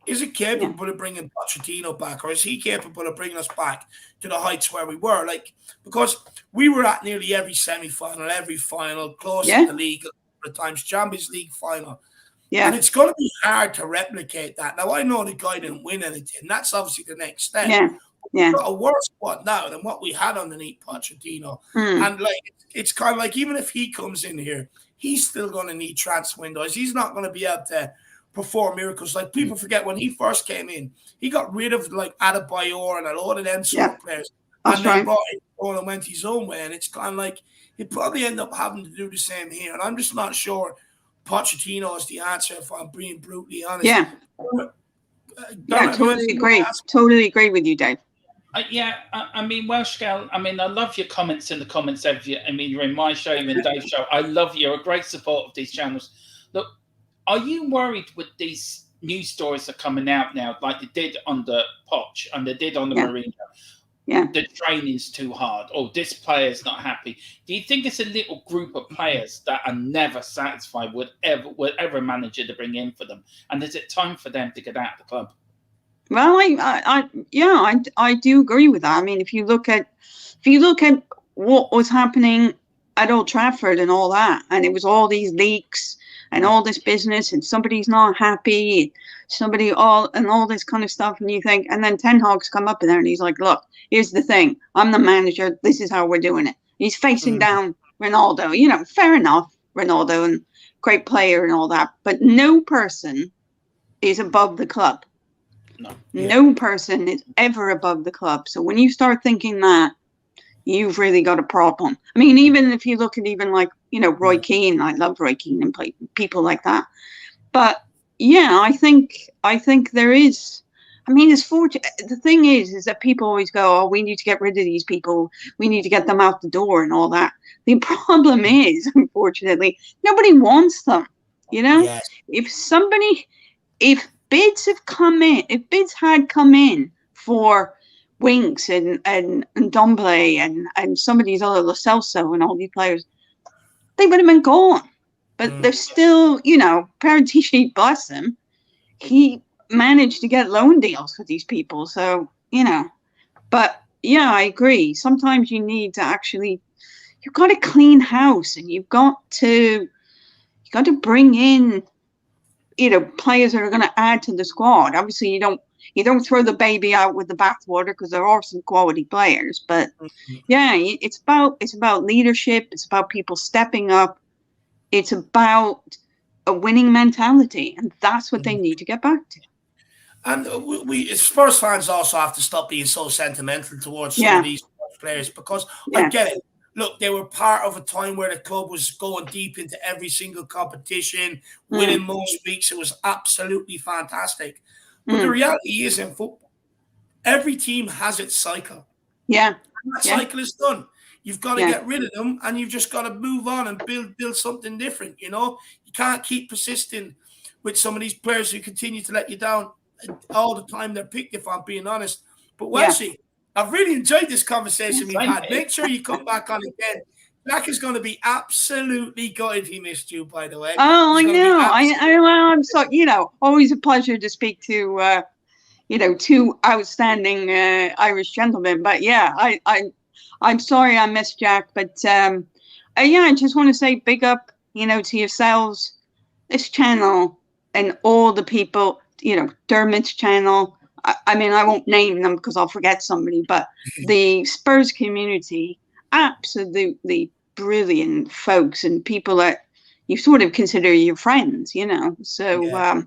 is it capable of bringing Pochettino back, or is he capable of bringing us back to the heights where we were? Like, because we were at nearly every semi-final, every final, close to the league at times, Champions League final. Yeah. And it's going to be hard to replicate that. Now, I know the guy didn't win anything. That's obviously the next step. Yeah. We've got a worse squad now than what we had underneath Pochettino. And like, it's kind of like, even if he comes in here, he's still going to need transfer windows. He's not going to be able to perform miracles. Like, people forget when he first came in, he got rid of like Adebayor and a lot of them sort of players. And then brought in and went his own way. And it's kind of like, he'd probably end up having to do the same here. And I'm just not sure Pochettino is the answer, if I'm being brutally honest. Yeah. Totally agree. Totally agree with you, Dave. I mean, Welsh Gal, I mean, I love your comments in the comments. I mean, you're in my show, you're in Dave's show. I love you. You're a great support of these channels. Look, are you worried with these news stories that are coming out now, like they did under Poch and they did under Mourinho? Yeah. The training's too hard, or this player's not happy. Do you think it's a little group of players that are never satisfied with whatever manager to bring in for them? And is it time for them to get out of the club? Well, I do agree with that. I mean, if you look at what was happening at Old Trafford and all that, and it was all these leaks and all this business, and somebody's not happy, all this kind of stuff, and you think, and then Ten Hag's come up in there and he's like, look, here's the thing, I'm the manager, this is how we're doing it. He's facing down Ronaldo, you know, fair enough, Ronaldo, and great player and all that, but no person is above the club. No person is ever above the club. So when you start thinking that, you've really got a problem. I mean, even if you look at even like, you know, Roy Keane, I love Roy Keane and people like that. But yeah, I think there is, I mean, it's fortunate. The thing is that people always go, oh, we need to get rid of these people. We need to get them out the door and all that. The problem is, unfortunately, nobody wants them. You know, if bids had come in for Winks and Domblé and some of these other Lo Celso and all these players, they would have been gone. But they're still, you know, Paratici, bless him, he managed to get loan deals with these people. So, you know, but yeah, I agree. Sometimes you need to actually, you've got to clean house, and you've got to bring in, you know, players that are going to add to the squad. Obviously, you don't throw the baby out with the bathwater, because there are some quality players. But yeah, it's about leadership. It's about people stepping up. It's about a winning mentality, and that's what they need to get back to. And we Spurs fans also have to stop being so sentimental towards some of these players, because I get it. Look, they were part of a time where the club was going deep into every single competition, winning most weeks. It was absolutely fantastic. But the reality is, in football, every team has its cycle. Yeah. And that cycle is done. You've got to get rid of them, and you've just got to move on and build something different, you know? You can't keep persisting with some of these players who continue to let you down all the time they're picked, if I'm being honest. But Welshie, I've really enjoyed this conversation we've had. Make sure you come back on again. Jack is going to be absolutely gutted he missed you, by the way. Oh, I know. I'm so, you know, always a pleasure to speak to, you know, two outstanding Irish gentlemen. But yeah, I'm sorry I missed Jack. But yeah, I just want to say big up, you know, to yourselves, this channel, and all the people, you know, Dermot's channel. I mean, I won't name them because I'll forget somebody, but the Spurs community, absolutely brilliant folks and people that you sort of consider your friends, you know. So,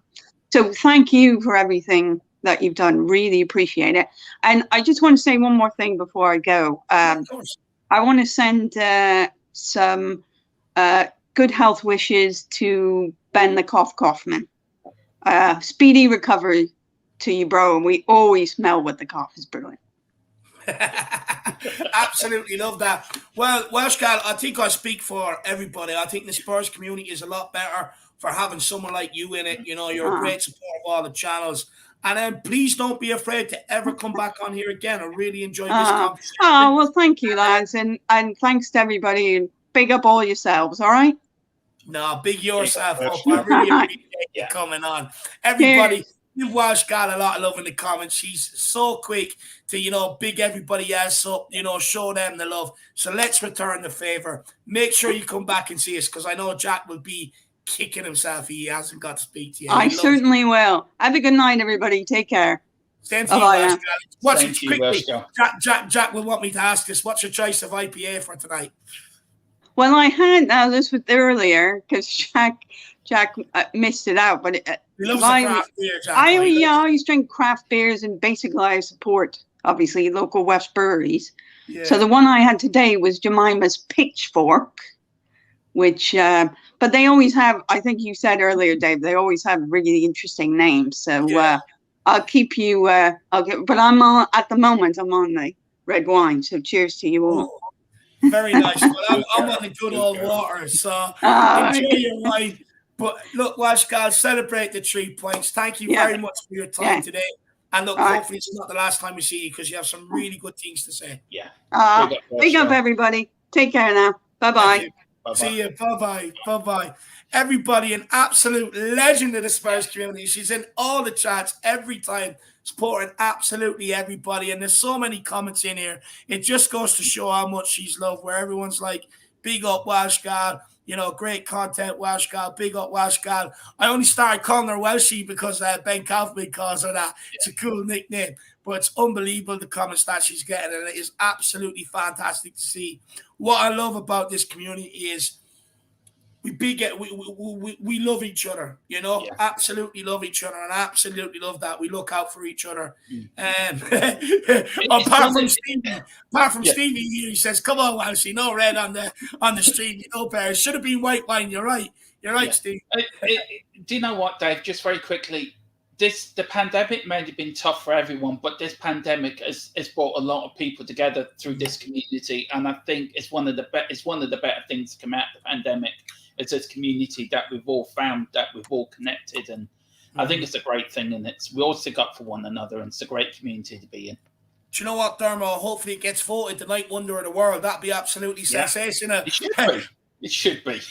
so thank you for everything that you've done. Really appreciate it. And I just want to say one more thing before I go. I want to send some good health wishes to Ben the Cough Kaufman. Speedy recovery to you, bro. And we always smell what the cough is brewing. Absolutely love that. Well, Welsh Gal, I think I speak for everybody. I think the Spurs community is a lot better for having someone like you in it. You know, you're a great support of all the channels. And then please don't be afraid to ever come back on here again. I really enjoyed this conversation. Oh, well, thank you, lads. And thanks to everybody. And big up all yourselves, all right? No, big yourself up. I really appreciate you coming on. Everybody, give Welsh Gal a lot of love in the comments. She's so quick to, you know, big everybody else up, you know, show them the love. So let's return the favor. Make sure you come back and see us, because I know Jack will be kicking himself. He hasn't got to speak to you. I certainly will. Have a good night, everybody. Take care. Same to you, Welsh Gal. What's it quickly? Jack will want me to ask this. What's your choice of IPA for tonight? Well, I had this with earlier because Jack missed it out, but he loves the craft beer, Jack. I always drink craft beers, and basically I support obviously local West breweries. Yeah. So the one I had today was Jemima's Pitchfork, which but they always have. I think you said earlier, Dave. They always have really interesting names. So I'll keep you. But I'm on at the moment. I'm on the red wine. So cheers to you all. Very nice. Well, I'm on the good old water, so enjoy your wine. But look, Welsh Gal, celebrate the 3 points. Thank you very much for your time today. And look, hopefully it's not the last time we see you, because you have some really good things to say. Yeah. Big up, everybody. Take care now. Bye-bye. See you. Bye-bye. Bye-bye. Everybody, an absolute legend of the Spurs community. She's in all the chats every time, supporting absolutely everybody. And there's so many comments in here. It just goes to show how much she's loved, where everyone's like, big up Welsh Gal, you know, great content, Welsh Gal, big up Welsh Gal. I only started calling her Welshie because Bentancur calls her that. It's a cool nickname, but it's unbelievable the comments that she's getting, and it is absolutely fantastic to see. What I love about this community is we love each other, you know, absolutely love each other, and absolutely love that we look out for each other. Apart from Stevie here, he says, "Come on, Welshie, no red on the stream, you know, Bear. It should have been white wine." You're right, Steve. Do you know what, Dave? Just very quickly, the pandemic may have been tough for everyone, but this pandemic has brought a lot of people together through this community, and I think it's one of the better things to come out of the pandemic. It's this community that we've all found, that we've all connected, and I think it's a great thing. And we all stick up for one another, and it's a great community to be in. Do you know what, Dermo? Hopefully, it gets voted the night wonder of the world. That'd be absolutely sensational. It should be. It should be.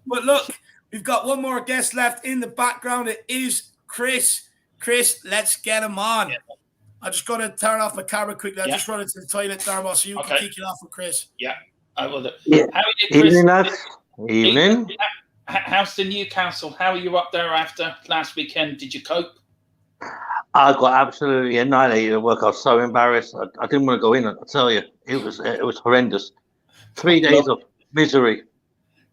But look, we've got one more guest left in the background. It is Chris. Chris, let's get him on. Yeah. I'm just going to turn off my camera quickly. I just run into the toilet, Dermo, so you can kick it off with Chris. Yeah, I will do. Yeah. How are you, Chris? Evening. How's the Newcastle? How are you up there after last weekend? Did you cope? I got absolutely annihilated at work. I was so embarrassed. I didn't want to go in. I tell you, it was horrendous. 3 days of misery.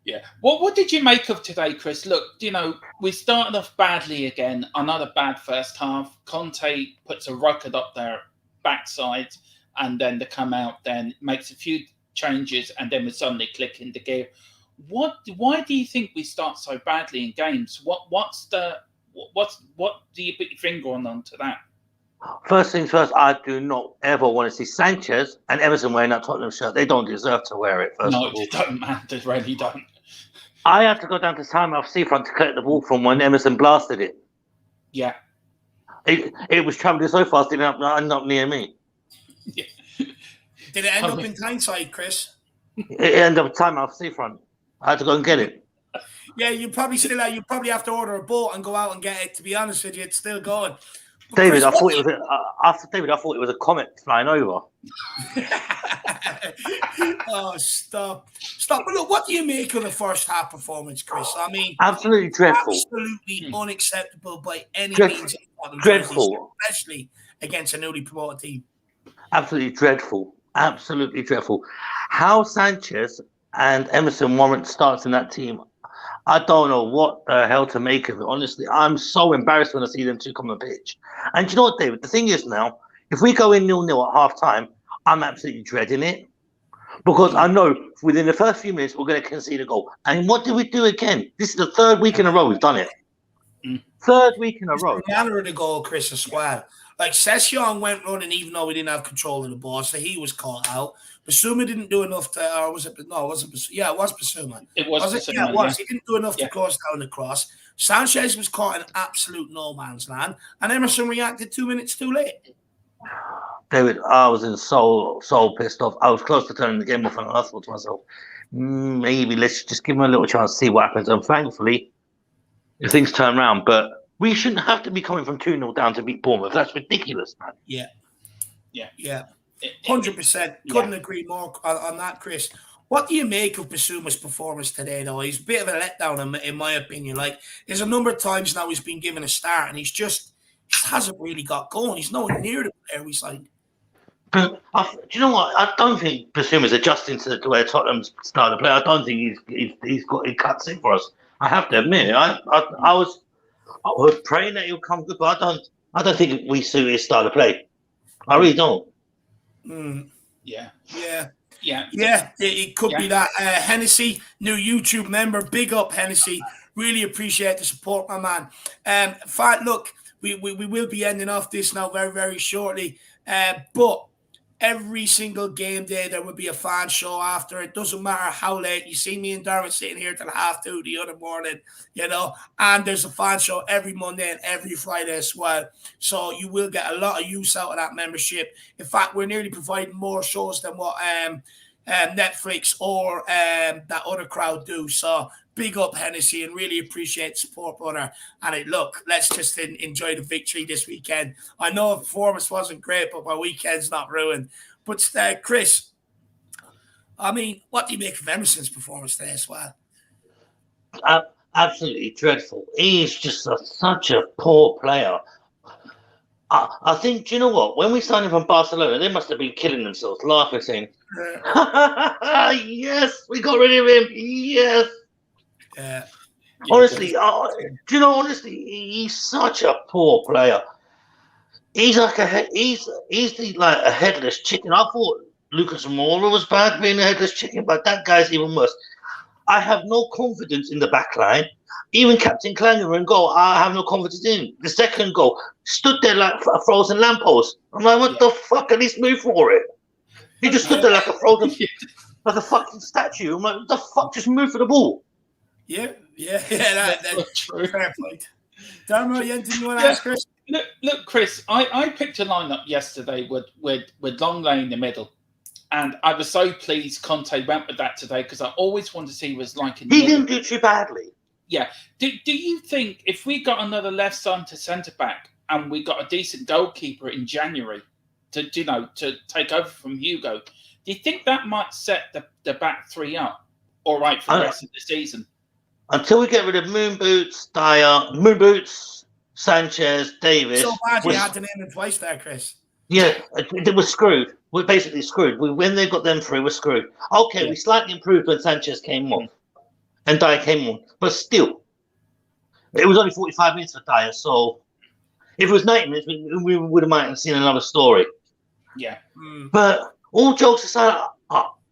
Yeah. What did you make of today, Chris? Look, you know, we started off badly again. Another bad first half. Conte puts a rocket up their backside, and then they come out, then makes a few changes, and then we suddenly click into gear. Why do you think we start so badly in games? What do you put your finger on to that? First things first, I do not ever want to see Sanchez and Emerson wearing that Tottenham shirt. They don't deserve to wear it. No, they don't, man. They really don't. I had to go down to timeout seafront to collect the ball from when Emerson blasted it. Yeah. It was travelling so fast it ended up near me. Yeah. Did it end up in Tyneside, Chris? It ended up timeout seafront. I had to go and get it. Yeah, you probably have to order a boat and go out and get it. To be honest with you, it's still going. But David, Chris, I thought it was a comet flying over. Oh, stop! But look, what do you make of the first half performance, Chris? I mean, absolutely dreadful. Absolutely unacceptable by any means. Dreadful, especially against a newly promoted team. Absolutely dreadful. Absolutely dreadful. How Sanchez and Emerson warrant starts in that team, I don't know what the hell to make of it. Honestly, I'm so embarrassed when I see them two come on the pitch. And you know what, David? The thing is now, if we go in 0-0 at half time, I'm absolutely dreading it. Because I know within the first few minutes we're going to concede a goal. And what do we do again? This is the third week in a row we've done it. Third week in a row. The manner of the goal, Chris, as well. Like, Session went running even though we didn't have control of the ball, so he was caught out. Bissouma didn't do enough to, or was it? No, it wasn't Bissouma. Yeah, it was Bissouma. It was Bissouma, yeah, it was. He didn't do enough to close down the cross. Sanchez was caught in absolute no man's land, and Emerson reacted 2 minutes too late. David, I was in so pissed off. I was close to turning the game off, and I thought to myself, maybe let's just give him a little chance to see what happens. And thankfully, things turn around. But we shouldn't have to be coming from 2-0 down to beat Bournemouth. That's ridiculous, man. Yeah. 100%. Couldn't agree more on that, Chris. What do you make of Bissouma's performance today, though? He's a bit of a letdown, in my opinion. Like, there's a number of times now he's been given a start, and he just hasn't really got going. He's nowhere near the player we signed. Do you know what? I don't think Bissouma's adjusting to the way Tottenham's style to play. I don't think he cuts it for us. I have to admit, I was praying that he'll come good, but I don't think we suit his style of play. I really don't. Yeah, it could be that. Hennessy, new YouTube member, big up Hennessy. Really appreciate the support, my man. Look, we will be ending off this now very, very shortly. But every single game day there will be a fan show after. It doesn't matter how late. You see me and Darren sitting here till 2:30 the other morning, and there's a fan show every Monday and every Friday as well. So you will get a lot of use out of that membership. In fact, we're nearly providing more shows than what Netflix or that other crowd do. So big up Hennessy, and really appreciate the support, brother. And look, let's just enjoy the victory this weekend. I know the performance wasn't great, but my weekend's not ruined. But Chris, I mean, what do you make of Emerson's performance today as well? Absolutely dreadful. He's just such a poor player. I think, do you know what? When we signed him from Barcelona, they must have been killing themselves, laughing, saying, yes, we got rid of him. Yes. Honestly, do you know? Honestly, he's such a poor player. He's like a headless chicken. I thought Lucas Moura was bad being a headless chicken, but that guy's even worse. I have no confidence in the back line. Even Captain Klanger in goal, I have no confidence in. The second goal stood there like a frozen lamppost. I'm like, what the fuck? At least move for it. He just stood there like a frozen, like a fucking statue. I'm like, what the fuck? Just move for the ball. That's true. Fair point. Darmo, anything you want to ask, Chris? Look, Chris, I picked a lineup yesterday with Longley in the middle, and I was so pleased Conte went with that today because I always wanted to see was like. He didn't do too badly. Yeah. Do you think if we got another left centre back and we got a decent goalkeeper in January to take over from Hugo, do you think that might set the back three up all right for the rest of the season? Until we get rid of Moon Boots, Sanchez, Davis. So bad you had to name them twice there, Chris. Yeah, it was screwed. We're basically screwed. When they got them three, we're screwed. Okay, we slightly improved when Sanchez came on and Dyer came on, but still, it was only 45 minutes for Dyer. So if it was 90 minutes, we would have might have seen another story. Yeah. But all jokes aside,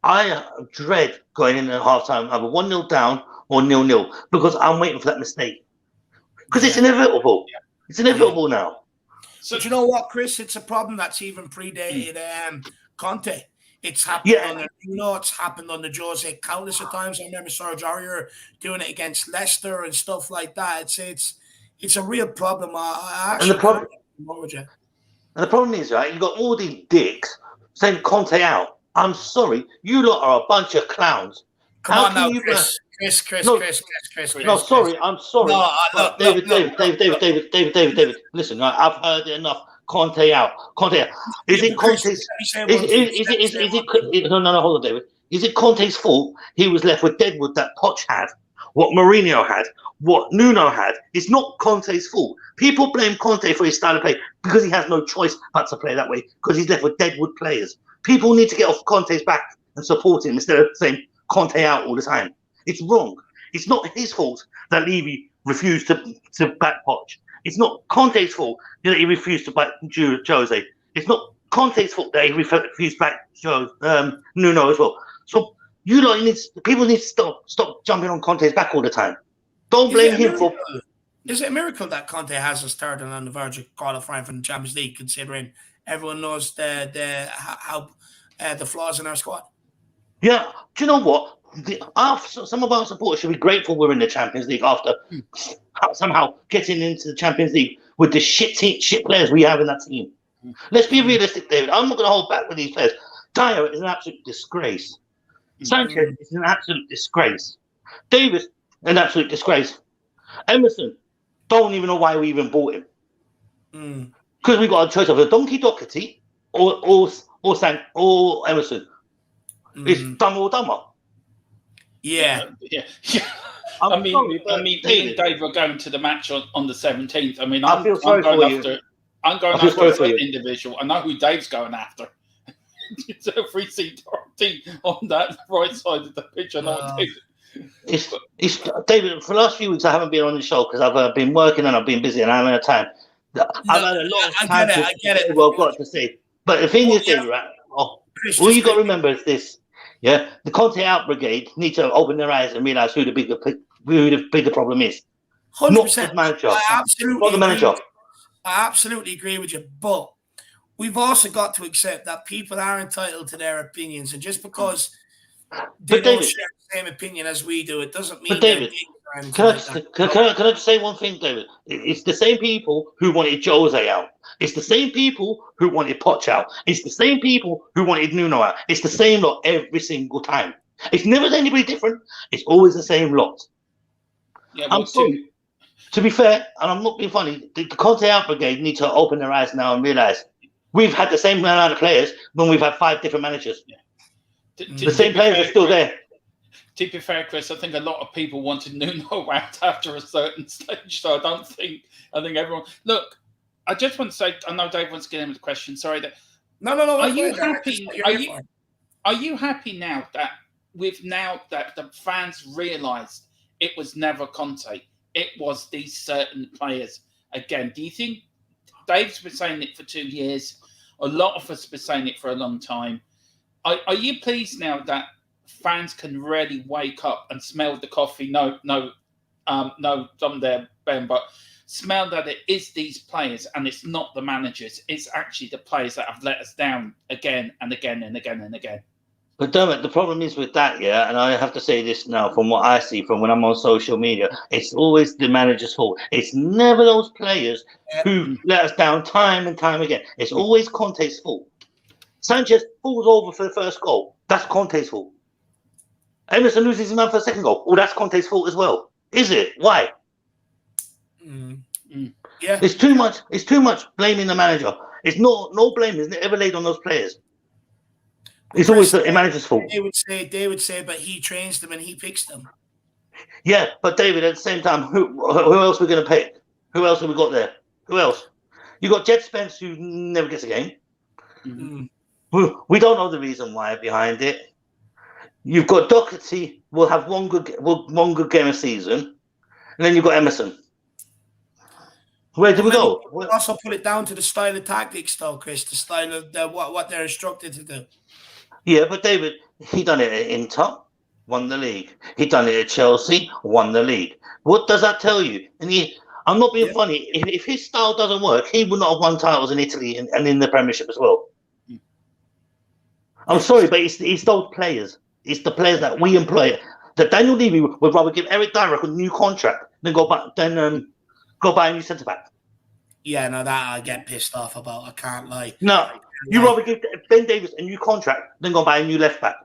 I dread going in at halftime either 1-0 down or 0-0 because I'm waiting for that mistake. Because it's inevitable. Yeah. It's inevitable now. So do you know what, Chris? It's a problem that's even predated Conte. It's happened under it's happened under Jose countless of times. I remember Serge Aurier doing it against Leicester and stuff like that. It's a real problem. And the problem is, right, you got all these dicks saying Conte out. I'm sorry, you lot are a bunch of clowns. Come on now, Chris. No, sorry, I'm sorry. No, David. Listen, right, I've heard it enough. Conte out. Is it Conte's? No, hold on, David. Is it Conte's fault he was left with Deadwood that Poch had, what Mourinho had, what Nuno had? It's not Conte's fault. People blame Conte for his style of play because he has no choice but to play that way because he's left with Deadwood players. People need to get off Conte's back and support him instead of saying Conte out all the time. It's wrong. It's not his fault that Levy refused to back Poch. It's not Conte's fault that he refused to back Jose. It's not Conte's fault that he refused to back Nuno as well. So people need to stop jumping on Conte's back all the time. Don't blame him for. Is it a miracle that Conte has us third and on the verge of qualifying for the Champions League, considering everyone knows how the flaws in our squad? Yeah, do you know what? Some of our supporters should be grateful we're in the Champions League after somehow getting into the Champions League with the shit players we have in that team. Let's be realistic, David. I'm not going to hold back with these players. Dyer is an absolute disgrace. Sanchez is an absolute disgrace. Davis, an absolute disgrace. Emerson, don't even know why we even bought him. Because we got a choice of a Donkey Doherty or Emerson. It's dumber or dumber. Yeah. I mean, me and Dave were going to the match on the 17th. I mean, I'm going after a certain individual. I know who Dave's going after. It's a 3-seat team on that right side of the pitch. I know It's David. For the last few weeks, I haven't been on the show because I've been working and I've been busy and I haven't had time. I've had a lot of time I get it. Well, I've got to say, but the thing is, David, right? All you got to remember is this: the Conte out brigade need to open their eyes and realize who the bigger problem is. 100%. Not the manager. Not the manager. I absolutely agree with you, but we've also got to accept that people are entitled to their opinions, and just because they don't share the same opinion as we do, it doesn't mean. But David, can I just say one thing, David? It's the same people who wanted Jose out. It's the same people who wanted Poch out. It's the same people who wanted Nuno out. It's the same lot every single time. It's never anybody different. It's always the same lot. Yeah, I'm sorry. To be fair, and I'm not being funny, the Conte out brigade need to open their eyes now and realise we've had the same amount of players when we've had 5 different managers. The same players are still there. To be fair, Chris, I think a lot of people wanted Nuno out after a certain stage, so I think everyone. Look, I just want to say, I know Dave wants to get in with the question. Sorry, no. Are you happy? Are you happy now that the fans realised it was never Conte? It was these certain players. Again, do you think Dave's been saying it for 2 years? A lot of us have been saying it for a long time. Are you pleased now that fans can really wake up and smell the coffee? No, Dom there, Ben, but smell that it is these players and it's not the managers. It's actually the players that have let us down again and again and again and again. But Dermot, the problem is with that, and I have to say this now from what I see from when I'm on social media, it's always the manager's fault. It's never those players who let us down time and time again. It's always Conte's fault. Sanchez falls over for the first goal. That's Conte's fault. Emerson loses his man for the second goal. Oh, that's Conte's fault as well. Is it? Why? Yeah. It's too much. It's too much blaming the manager. It's no blame is ever laid on those players. It's always the manager's fault. They would say, but he trains them and he picks them. Yeah, but David, at the same time, who else are we going to pick? Who else have we got there? Who else? You got Jed Spence, who never gets a game. We don't know the reason why behind it. You've got Doherty, will have one good game a season, and then you've got Emerson. Where do we go? We also put it down to the style of tactics, though, Chris. The style of what they're instructed to do. Yeah, but David, he done it at Inter, won the league. He done it at Chelsea, won the league. What does that tell you? And I'm not being funny. If his style doesn't work, he would not have won titles in Italy and in the Premiership as well. I'm sorry, but it's those players. It's the players that we employ. That Daniel Levy would rather give Eric Dyer a new contract than go buy a new centre back. Yeah, no, that I get pissed off about. I can't lie. No, you rather give Ben Davies a new contract than go buy a new left back.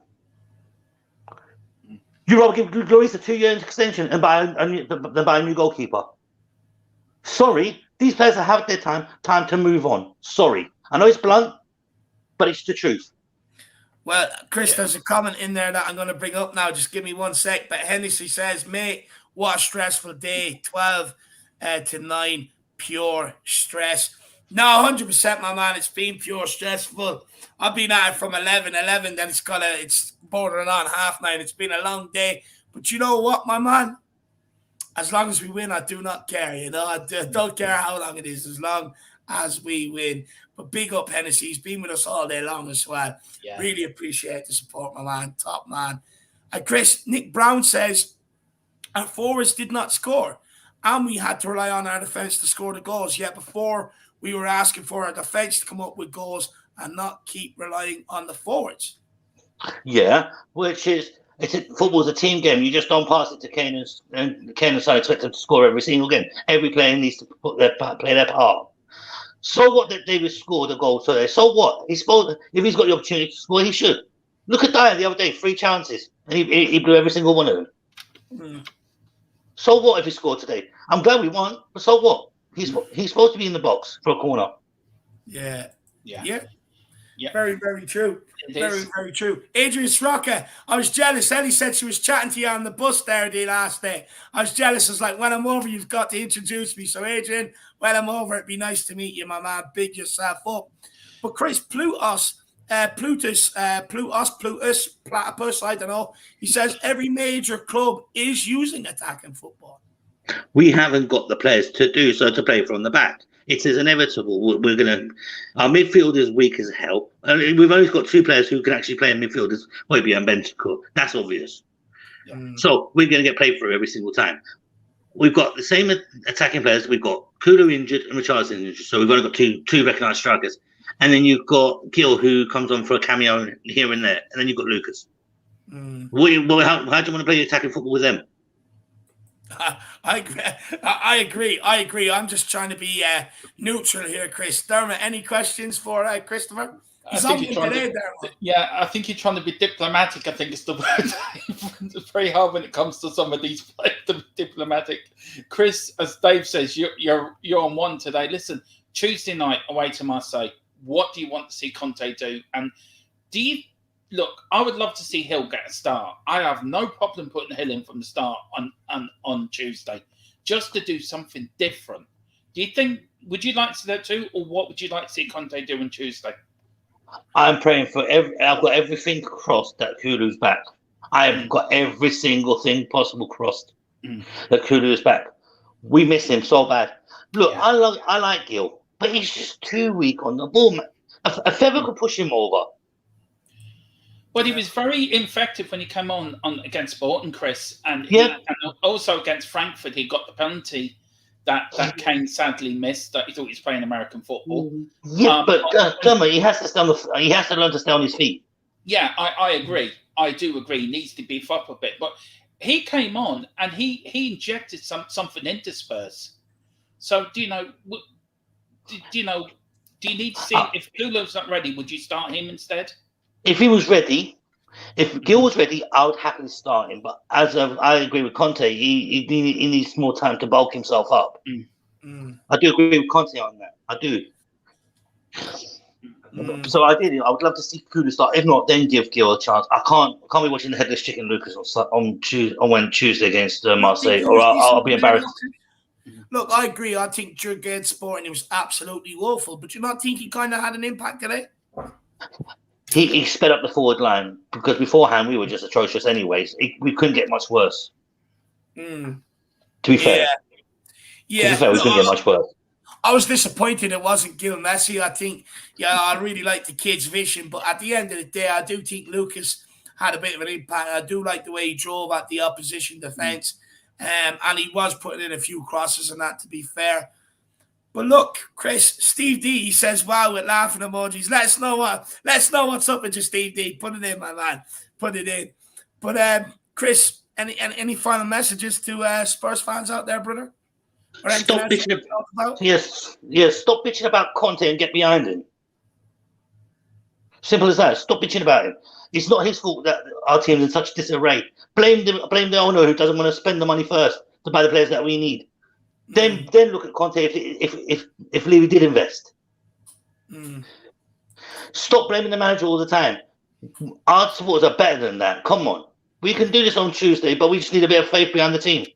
You rather give Lloris a 2-year extension and buy a new goalkeeper. Sorry, these players have had their time to move on. Sorry, I know it's blunt, but it's the truth. Well, Chris, there's a comment in there that I'm going to bring up now. Just give me 1 sec. But Hennessy says, mate, what a stressful day. 12 to 9, pure stress. No, 100%, my man. It's been pure stressful. I've been at it from 11, then it's bordering on 9:30. It's been a long day. But you know what, my man? As long as we win, I do not care. I don't care how long it is. As long as we win. But big up Hennessy. He's been with us all day long as well. Yeah. Really appreciate the support, my man. Top man. And Chris, Nick Brown says, our forwards did not score, and we had to rely on our defence to score the goals. Yet before, we were asking for our defence to come up with goals and not keep relying on the forwards. Yeah, which is football's a team game. You just don't pass it to Kane and Kane side expect them to score every single game. Every player needs to play their part. So what that David scored a goal today? So what? He's supposed, if he's got the opportunity to score, he should. Look at Dyer the other day, 3 chances, and he blew every single one of them. Mm. So what if he scored today? I'm glad we won, but so what? He's supposed to be in the box for a corner. Yeah. Yeah. Very, very true. Very, very true. Adrian Srocker, I was jealous. Ellie said she was chatting to you on the bus there the last day. I was jealous. I was like, when I'm over, you've got to introduce me. So, Adrian, when I'm over, it'd be nice to meet you, my man. Big yourself up. But Chris, Plutus, Platypus, I don't know. He says every major club is using attacking football. We haven't got the players to do so to play from the back. It is inevitable. Our midfield is weak as hell. We've only got 2 players who can actually play in midfield. It's Hojbjerg and Bentancur. That's obvious. So we're going to get played through every single time. We've got the same attacking players. We've got Kulu injured and Richarlison injured. So we've only got two recognised strikers. And then you've got Gil, who comes on for a cameo here and there. And then you've got Lucas. How do you want to play attacking football with them? I agree. I'm just trying to be neutral here, Chris. Dermot, any questions for Christopher? I think you're trying to be diplomatic. I think it's the word. It's very hard when it comes to some of these players to be diplomatic. Chris, as Dave says, you're on one today. Listen, Tuesday night away to Marseille. What do you want to see Conte do? And do you look? I would love to see Hill get a start. I have no problem putting Hill in from the start on Tuesday, just to do something different. Do you think? Would you like to see that too, or what would you like to see Conte do on Tuesday? I'm praying for I've got everything crossed that Kulu's back. I have got every single thing possible crossed that Kulu is back. We miss him so bad. Look, I like Gil, but he's just too weak on the ball. A feather could push him over. But he was very effective when he came on against Bolton, Chris, and also against Frankfurt. He got the penalty that Kane sadly missed. That he thought he was playing American football. Yeah, but he has to learn to stay on his feet. Yeah, I agree. I do agree. He needs to beef up a bit. But he came on and he injected something into Spurs. So do you need to see if Lulu's not ready? Would you start him instead? If he was ready, if Gil was ready, I would happily start him. But I agree with Conte, he needs more time to bulk himself up. I do agree with Conte on that. I do. So I would love to see Kulu start. If not, then give Gil a chance. I can't be watching the headless chicken Lucas on Tuesday against Marseille, or I'll be embarrassed. Look, I agree. I think Jurgen Sporting was absolutely woeful. But you not think he kind of had an impact today? He sped up the forward line because beforehand we were just atrocious anyways. We couldn't get much worse. To be fair. Yeah. To be fair, we couldn't get much worse. I was disappointed it wasn't Gil Messi. I think, I really like the kid's vision. But at the end of the day, I do think Lucas had a bit of an impact. I do like the way he drove at the opposition defence. And he was putting in a few crosses and that, to be fair. But look, Chris, Steve D, he says, wow, with laughing emojis. Let us know what's up with your Steve D. Put it in, my man. Put it in. But Chris, any final messages to Spurs fans out there, brother? Stop bitching about. Yes. Stop bitching about Conte and get behind him. Simple as that. Stop bitching about him. It's not his fault that our team's in such disarray. Blame the owner who doesn't want to spend the money first to buy the players that we need. Then look at Conte if Levy did invest. Stop blaming the manager all the time. Our supporters are better than that. Come on. We can do this on Tuesday, but we just need a bit of faith behind the team.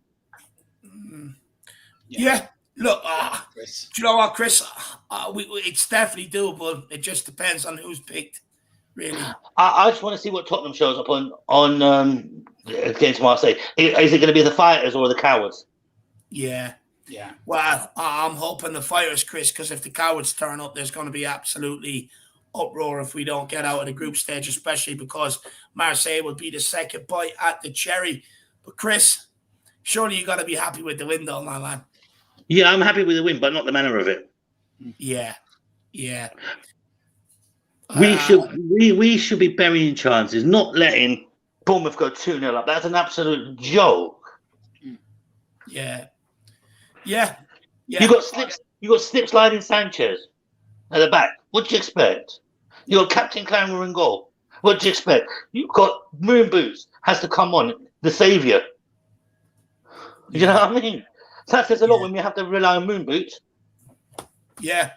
Yeah. Look, do you know what, Chris? It's definitely doable. It just depends on who's picked, really. I just want to see what Tottenham shows up on against Marseille. Is it going to be the fighters or the cowards? Yeah. Yeah. Well, I'm hoping the fires, Chris, because if the cowards turn up, there's going to be absolutely uproar if we don't get out of the group stage, especially because Marseille will be the second bite at the cherry. But Chris, surely you got to be happy with the win, though, my man. Yeah, I'm happy with the win, but not the manner of it. Yeah. We should be burying chances, not letting Bournemouth go 2-0 up. That's an absolute joke. Yeah. You got slip sliding Sanchez at the back. What do you expect? You got Captain Clanmer in goal. What do you expect? You've got Moon Boots has to come on, the saviour. You know what I mean? That says a lot when we have to rely on Moon Boots. Yeah,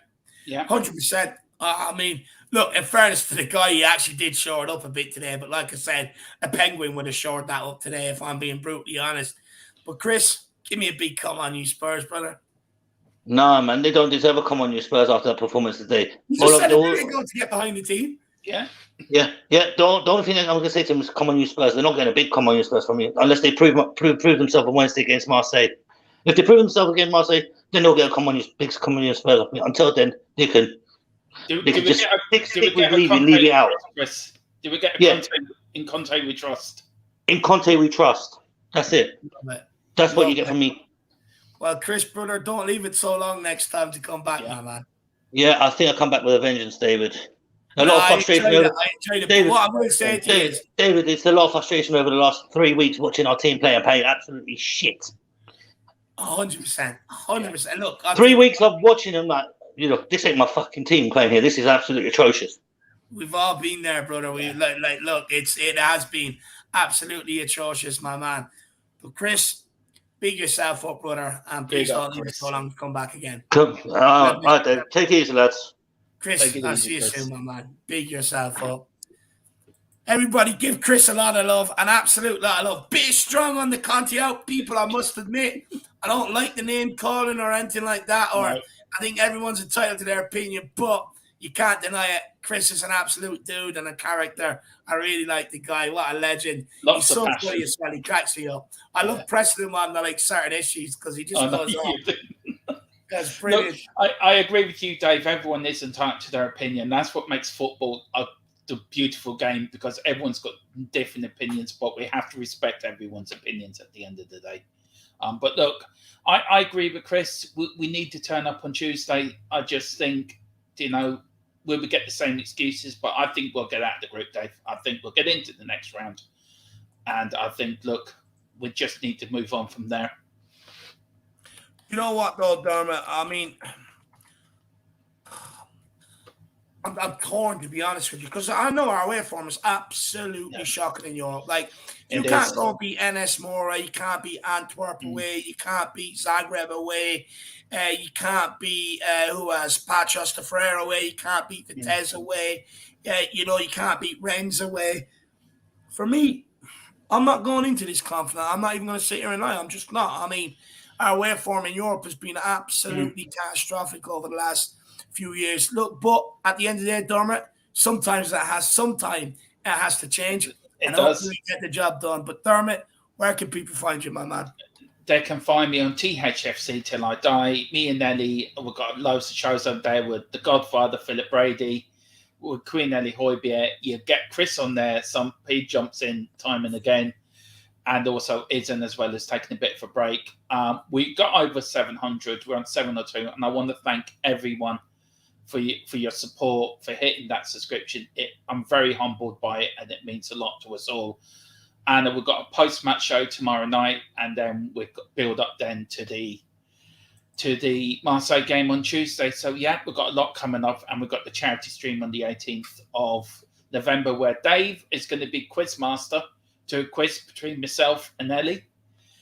100%. I mean, look, in fairness to the guy, he actually did shore it up a bit today. But like I said, a Penguin would have shored that up today, if I'm being brutally honest. But Chris, give me a big come on you Spurs, brother. Nah, man, they don't deserve a come on you Spurs after that performance today. You just said they're going to get behind the team. Yeah. The only thing I'm going to say to them is come on you Spurs. They're not getting a big come on you Spurs from you unless they prove themselves on Wednesday against Marseille. If they prove themselves against Marseille, then they'll get a come on you Spurs off me. Until then, they can just stick with leave it out. Chris, do we get a Conte we trust? In Conte we trust. That's it. That's what you get from me. Well, Chris, brother, don't leave it so long next time to come back, my man. Yeah, I think I'll come back with a vengeance, David. A lot of frustration over. David, what I'm going to say to you is, David, it's a lot of frustration over the last 3 weeks watching our team play and playing absolutely shit. 100%. Look, 3 weeks of watching them like, this ain't my fucking team playing here. This is absolutely atrocious. We've all been there, brother. Look, it has been absolutely atrocious, my man. But Chris, big yourself up, brother, and please don't leave it so long to come back again. All right, Dave. Take it easy, lads. Chris, I'll see you soon, my man. Big yourself up. Everybody give Chris a lot of love, an absolute lot of love. Bit strong on the Conte out, people, I must admit. I don't like the name calling or anything like that, I think everyone's entitled to their opinion, but you can't deny it. Chris is an absolute dude and a character. I really like the guy. What a legend. He's so funny as well. He cracks me up. I love pressing him on the certain issues because he just goes on. That's brilliant. Look, I agree with you, Dave. Everyone is entitled to their opinion. That's what makes football the beautiful game, because everyone's got different opinions, but we have to respect everyone's opinions at the end of the day. But look, I agree with Chris. We need to turn up on Tuesday. I just think, we will get the same excuses, but I think we'll get out of the group, Dave. I think we'll get into the next round. And I think, look, we just need to move on from there. You know what, though, Dermot? I mean, I'm torn, to be honest with you, because I know our away form is absolutely shocking in Europe. You can't go beat NS Mora, you can't beat Antwerp away, you can't beat Zagreb away, you can't beat Paços de Ferreira away, you can't beat Vitesse away, you can't beat Rennes away. For me, I'm not going into this confident. I'm not even going to sit here and lie. I'm just not. I mean, our away form in Europe has been absolutely catastrophic over the last few years. Look, but at the end of the day, Dermot, sometimes it has to change. And hopefully we get the job done. But Dermot, where can people find you, my man? They can find me on THFC Till I Die. Me and Nelly, we've got loads of shows up there with The Godfather, Philip Brady, with Queen Ellie Hoybier. You get Chris on there. He jumps in time and again. And also Izan, as well as taking a bit of a break. We got over 700. We're on 702. And I want to thank everyone for your support, for hitting that subscription. I'm very humbled by it, and it means a lot to us all. And we've got a post-match show tomorrow night, and then we've got build up then to the Marseille game on Tuesday. So yeah, we've got a lot coming up, and we've got the charity stream on the 18th of November, where Dave is going to be quiz master to a quiz between myself and Ellie.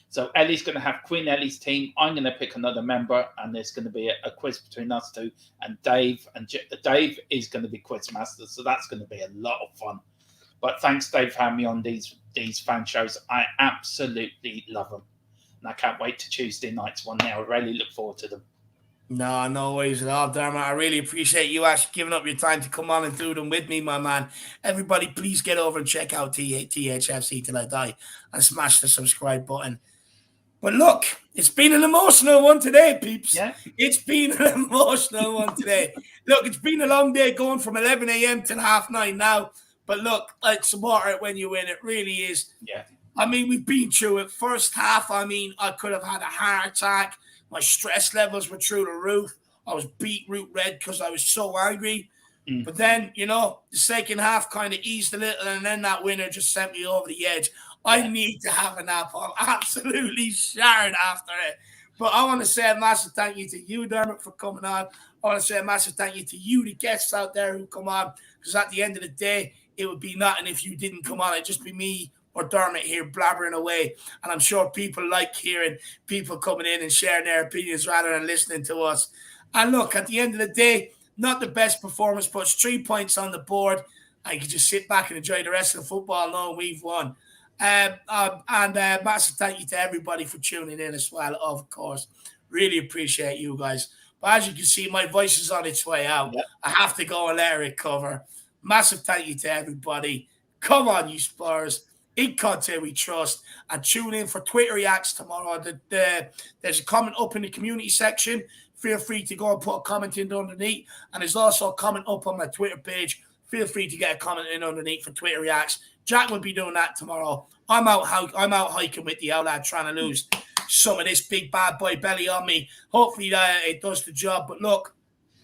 So Ellie's going to have Queen Ellie's team. I'm going to pick another member, and there's going to be a quiz between us two. And Dave is going to be quiz master, so that's going to be a lot of fun. But thanks, Dave, for having me on these fan shows. I absolutely love them, and I can't wait to Tuesday night's one now. I really look forward to them. No worries at all, Dermot. I really appreciate you actually giving up your time to come on and do them with me, my man. Everybody, please get over and check out THFC Till I Die and smash the subscribe button. But look, it's been an emotional one today, peeps. Yeah. It's been an emotional one today. Look, it's been a long day going from 11 a.m. till 9:30 now. But look, it's support it when you win. It really is. Yeah. I mean, we've been through it. First half, I mean, I could have had a heart attack. My stress levels were through the roof. I was beetroot red because I was so angry. But then, you know, the second half kind of eased a little, and then that winner just sent me over the edge. I need to have a nap. I'm absolutely shattered after it. But I want to say a massive thank you to you, Dermot, for coming on. I want to say a massive thank you to you, the guests out there who come on, because at the end of the day, it would be nothing if you didn't come on. It'd just be me or Dermot here blabbering away. And I'm sure people like hearing people coming in and sharing their opinions rather than listening to us. And look, at the end of the day, not the best performance, but it's 3 points on the board. I can just sit back and enjoy the rest of the football knowing we've won. And massive thank you to everybody for tuning in as well, of course. Really appreciate you guys. But as you can see, my voice is on its way out. Yep. I have to go and let it recover. Massive thank you to everybody. Come on, you Spurs. In Conte we trust. And tune in for Twitter Reacts tomorrow. There's a comment up in the community section. Feel free to go and put a comment in underneath. And there's also a comment up on my Twitter page. Feel free to get a comment in underneath for Twitter Reacts. Jack will be doing that tomorrow. I'm out hiking with the outlet trying to lose some of this big bad boy belly on me. Hopefully it does the job. But look,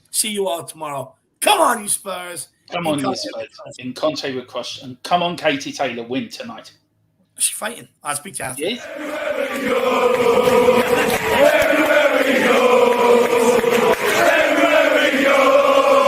see you all tomorrow. Come on, you Spurs. Come on, you Spurs. In Conte with crush. And come on, Katie Taylor, win tonight. She's fighting. I'll speak to you after. Yes.